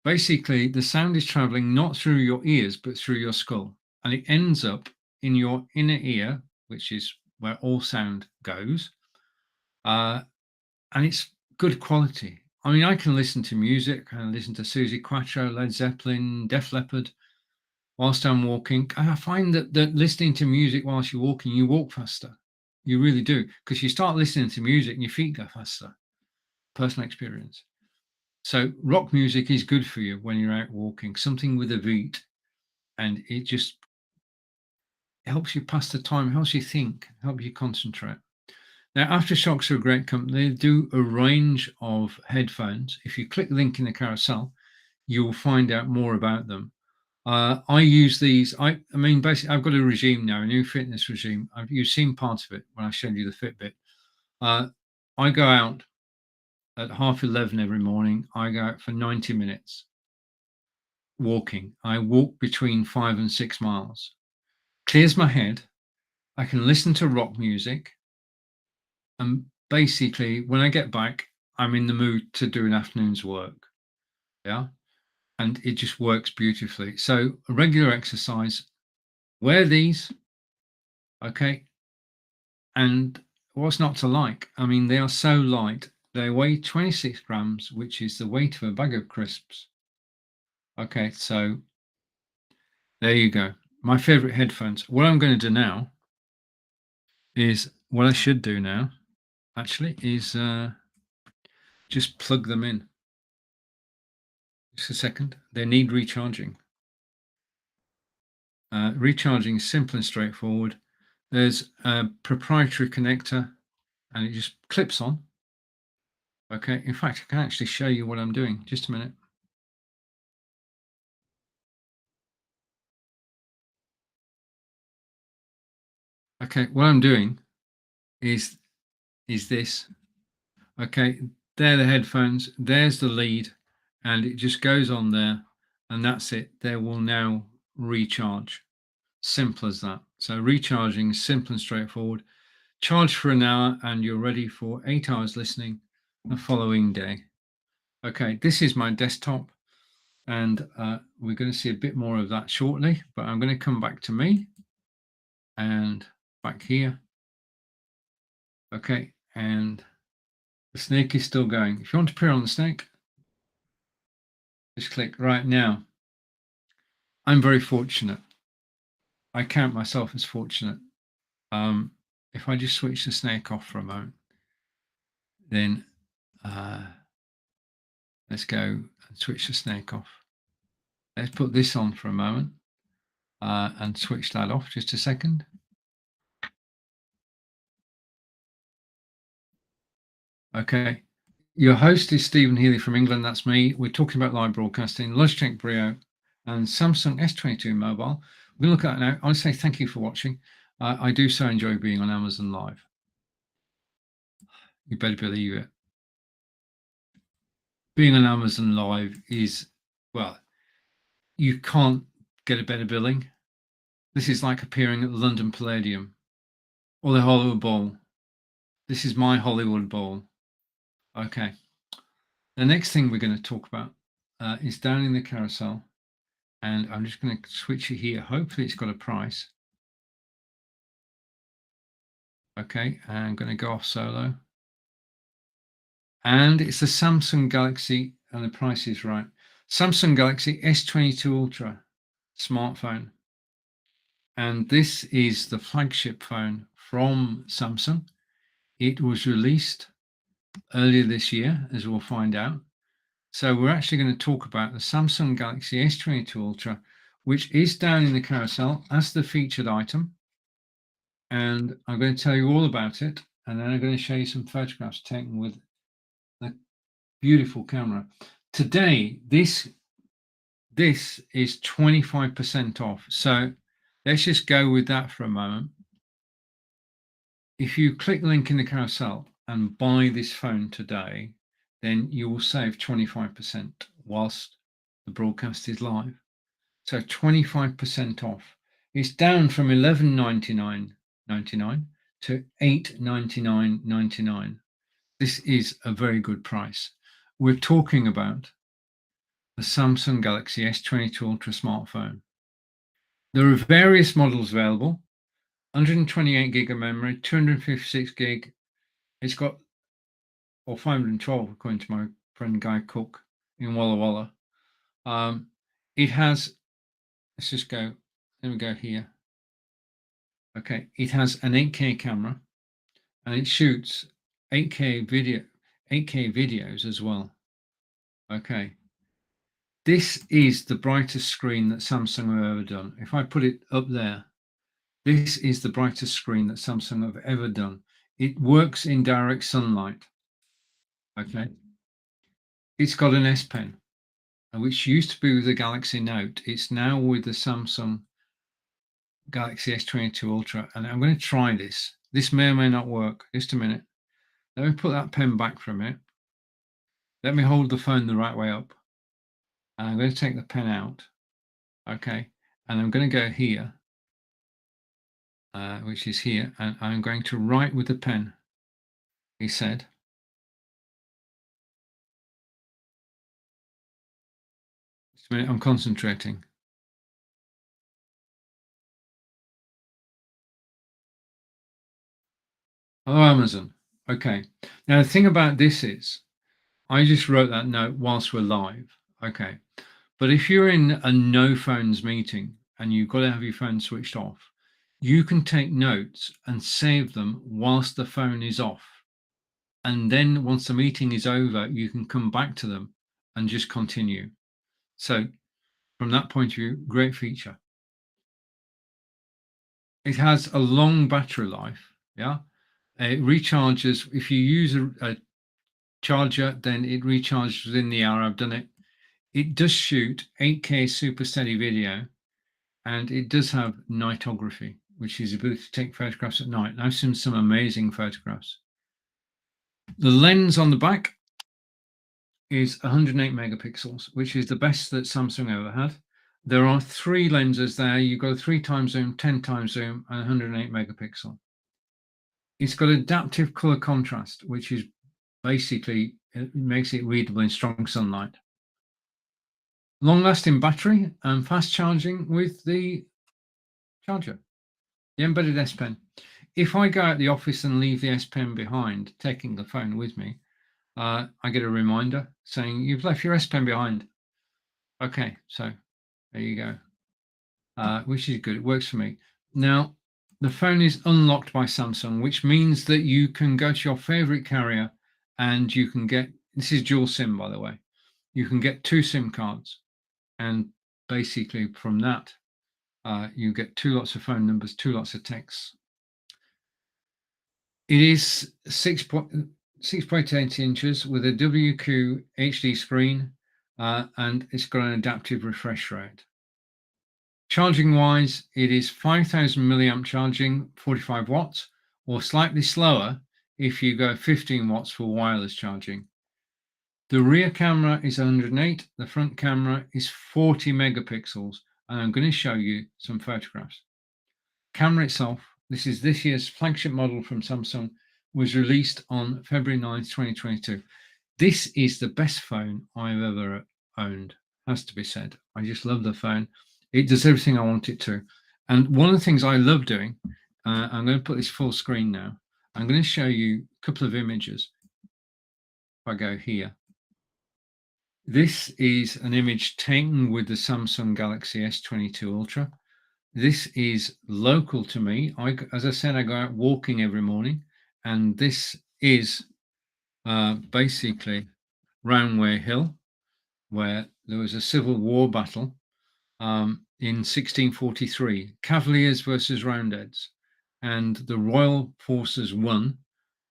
Basically, the sound is traveling not through your ears, but through your skull. And it ends up in your inner ear, which is where all sound goes. And it's good quality. I mean, I can listen to music, I can listen to Susie Quatro, Led Zeppelin, Def Leppard whilst I'm walking. And I find that listening to music whilst you're walking, you walk faster. You really do, because you start listening to music and your feet go faster. Personal experience. So rock music is good for you when you're out walking, something with a beat, and it just helps you pass the time, helps you think, helps you concentrate. Now, Aftershocks are a great company. They do a range of headphones. If you click the link in the carousel, you'll find out more about them. I use these. I mean, basically, I've got a regime now, a new fitness regime. You've seen part of it when I showed you the Fitbit. I go out at 11:30 every morning. I go out for 90 minutes walking. I walk between 5 and 6 miles. Clears my head. I can listen to rock music. And basically, when I get back, I'm in the mood to do an afternoon's work. Yeah. And it just works beautifully. So, a regular exercise, wear these. Okay. And what's not to like? I mean, they are so light. They weigh 26 grams, which is the weight of a bag of crisps. Okay. So, there you go. My favorite headphones. What I'm going to do now is what I should do now, actually, is just plug them in. Just a second. They need recharging. Recharging is simple and straightforward. There's a proprietary connector and it just clips on. Okay, in fact, I can actually show you what I'm doing. Just a minute. Okay, what I'm doing is this. Okay, they're the headphones. There's the lead, and it just goes on there, and that's it. They will now recharge. Simple as that. So recharging is simple and straightforward. Charge for an hour, and you're ready for 8 hours listening the following day. Okay, this is my desktop, and we're going to see a bit more of that shortly, but I'm going to come back to me and back here. Okay, and the snake is still going. If you want to appear on the snake, just click right now. I'm very fortunate. I count myself as fortunate. If I just switch the snake off for a moment, then let's go and switch the snake off. Let's put this on for a moment and switch that off just a second. Okay. Your host is Stephen Healey from England. That's me. We're talking about live broadcasting, Logitech Brio, and Samsung S22 mobile. We're going to look at that now. I say thank you for watching. I do so enjoy being on Amazon Live. You better believe it. Being on Amazon Live is, well, you can't get a better billing. This is like appearing at the London Palladium or the Hollywood Bowl. This is my Hollywood Bowl. Okay. The next thing we're going to talk about is down in the carousel. And I'm just going to switch it here. Hopefully it's got a price. Okay, I'm going to go off solo. And it's the Samsung Galaxy, and the price is right. Samsung Galaxy S22 Ultra smartphone. And this is the flagship phone from Samsung. It was released earlier this year, as we'll find out. So we're actually going to talk about the Samsung Galaxy S22 Ultra, which is down in the carousel as the featured item. And I'm going to tell you all about it. And then I'm going to show you some photographs taken with the beautiful camera. Today, this is 25% off. So let's just go with that for a moment. If you click the link in the carousel and buy this phone today, then you will save 25% whilst the broadcast is live. So 25% off. It's down from $11.99.99 to $8.99.99. This is a very good price. We're talking about the Samsung Galaxy S22 Ultra smartphone. There are various models available. 128 gig of memory, 256 gig. It's got, or 512 according to my friend Guy Cook in Walla Walla. It has, let's just go, let me go here. Okay, it has an 8K camera and it shoots 8K videos as well. Okay. This is the brightest screen that Samsung have ever done. If I put it up there, this is the brightest screen that Samsung have ever done. It works in direct sunlight. Okay. It's got an S Pen, which used to be with the Galaxy Note. It's now with the Samsung Galaxy S22 Ultra. And I'm going to try this. This may or may not work. Just a minute. Let me put that pen back for a minute. Let me hold the phone the right way up. And I'm going to take the pen out. Okay. And I'm going to go here, which is here. And I'm going to write with the pen, he said. Just a minute, I'm concentrating. Hello, Amazon. Okay. Now, the thing about this is, I just wrote that note whilst we're live. Okay. But if you're in a no phones meeting and you've got to have your phone switched off, you can take notes and save them whilst the phone is off. And then once the meeting is over, you can come back to them and just continue. So from that point of view, great feature. It has a long battery life. Yeah. It recharges. If you use a charger, then it recharges within the hour. I've done it. It does shoot 8K super steady video, and it does have nightography, which is the ability to take photographs at night. And I've seen some amazing photographs. The lens on the back is 108 megapixels, which is the best that Samsung ever had. There are 3 lenses there. You've got a 3 times zoom, 10 times zoom, and 108 megapixel. It's got adaptive color contrast, which is basically, it makes it readable in strong sunlight. Long-lasting battery and fast charging with the charger, the embedded S Pen. If I go out the office and leave the S Pen behind, taking the phone with me, I get a reminder saying you've left your S Pen behind. Okay, so there you go, which is good. It works for me. Now, the phone is unlocked by Samsung, which means that you can go to your favorite carrier and you can get, this is dual SIM, by the way, you can get 2 SIM cards. And basically from that, you get 2 lots of phone numbers, 2 lots of texts. It is 6.8 inches with a WQ HD screen, and it's got an adaptive refresh rate. Charging wise, it is 5,000 milliamp charging, 45 watts, or slightly slower if you go 15 watts for wireless charging. The rear camera is 108, the front camera is 40 megapixels, and I'm going to show you some photographs. Camera itself, this is this year's flagship model from Samsung, was released on February 9th, 2022. This is the best phone I've ever owned, has to be said. I just love the phone. It does everything I want it to. And one of the things I love doing, I'm going to put this full screen now. I'm going to show you a couple of images. If I go here. This is an image taken with the Samsung Galaxy S22 Ultra. This is local to me. As I said, I go out walking every morning, and this is basically Roundway Hill, where there was a civil war battle in 1643, Cavaliers versus Roundheads, and the royal forces won.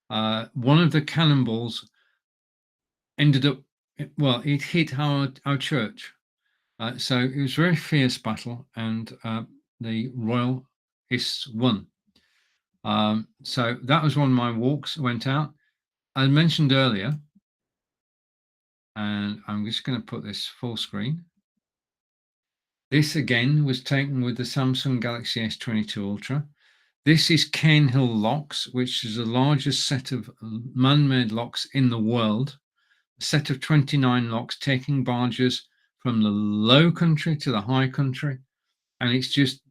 One of the cannonballs ended up, well, it hit our church. So it was a very fierce battle, and the royalists won. So that was one of my walks, went out. I mentioned earlier, and I'm just going to put this full screen. This again was taken with the Samsung Galaxy S22 Ultra. This is Cairnhill Locks, which is the largest set of man-made locks in the world. A set of 29 locks taking barges from the low country to the high country. And it's just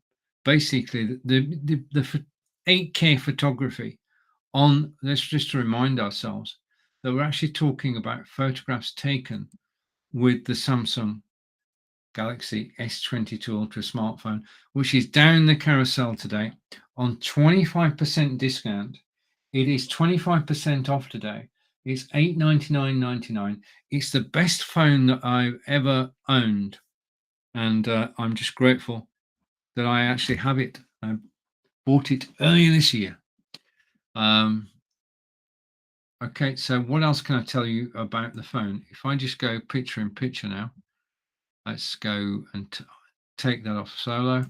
basically the 8K photography on, let's just to remind ourselves that we're actually talking about photographs taken with the Samsung Galaxy S22 Ultra smartphone, which is down the carousel today on 25% discount. It is 25% off today. It's $899.99. It's the best phone that I've ever owned, and I'm just grateful that I actually have it. I bought it earlier this year. Okay, so what else can I tell you about the phone? If I just go picture in picture now, let's go and take that off solo.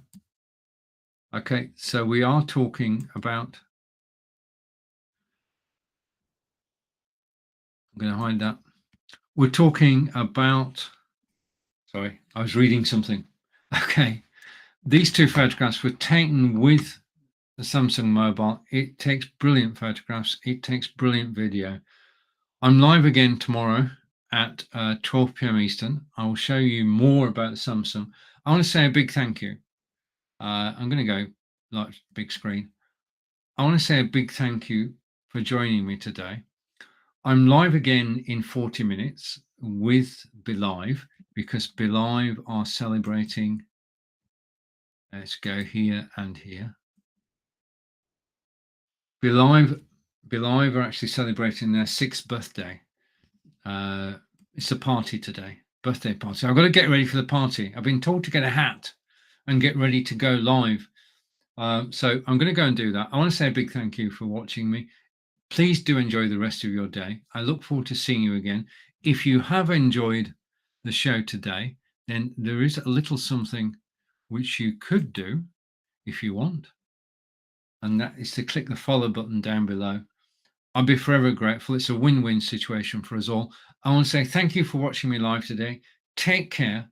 Okay, so we are talking about, I'm going to hide that. We're talking about, sorry, I was reading something. Okay, these 2 photographs were taken with the Samsung mobile. It takes brilliant photographs. It takes brilliant video. I'm live again tomorrow at 12 p.m. Eastern. I will show you more about the Samsung. I want to say a big thank you. I'm going to go like big screen. I want to say a big thank you for joining me today. I'm live again in 40 minutes with Belive, because Belive are celebrating. Let's go here and here. Belive are actually celebrating their 6th birthday. It's a party today, birthday party. I've got to get ready for the party. I've been told to get a hat and get ready to go live. So I'm going to go and do that. I want to say a big thank you for watching me. Please do enjoy the rest of your day. I look forward to seeing you again. If you have enjoyed the show today, then there is a little something which you could do if you want, and that is to click the follow button down below. I'll be forever grateful. It's a win-win situation for us all. I want to say thank you for watching me live today. Take care.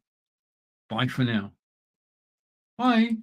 Bye for now. Bye.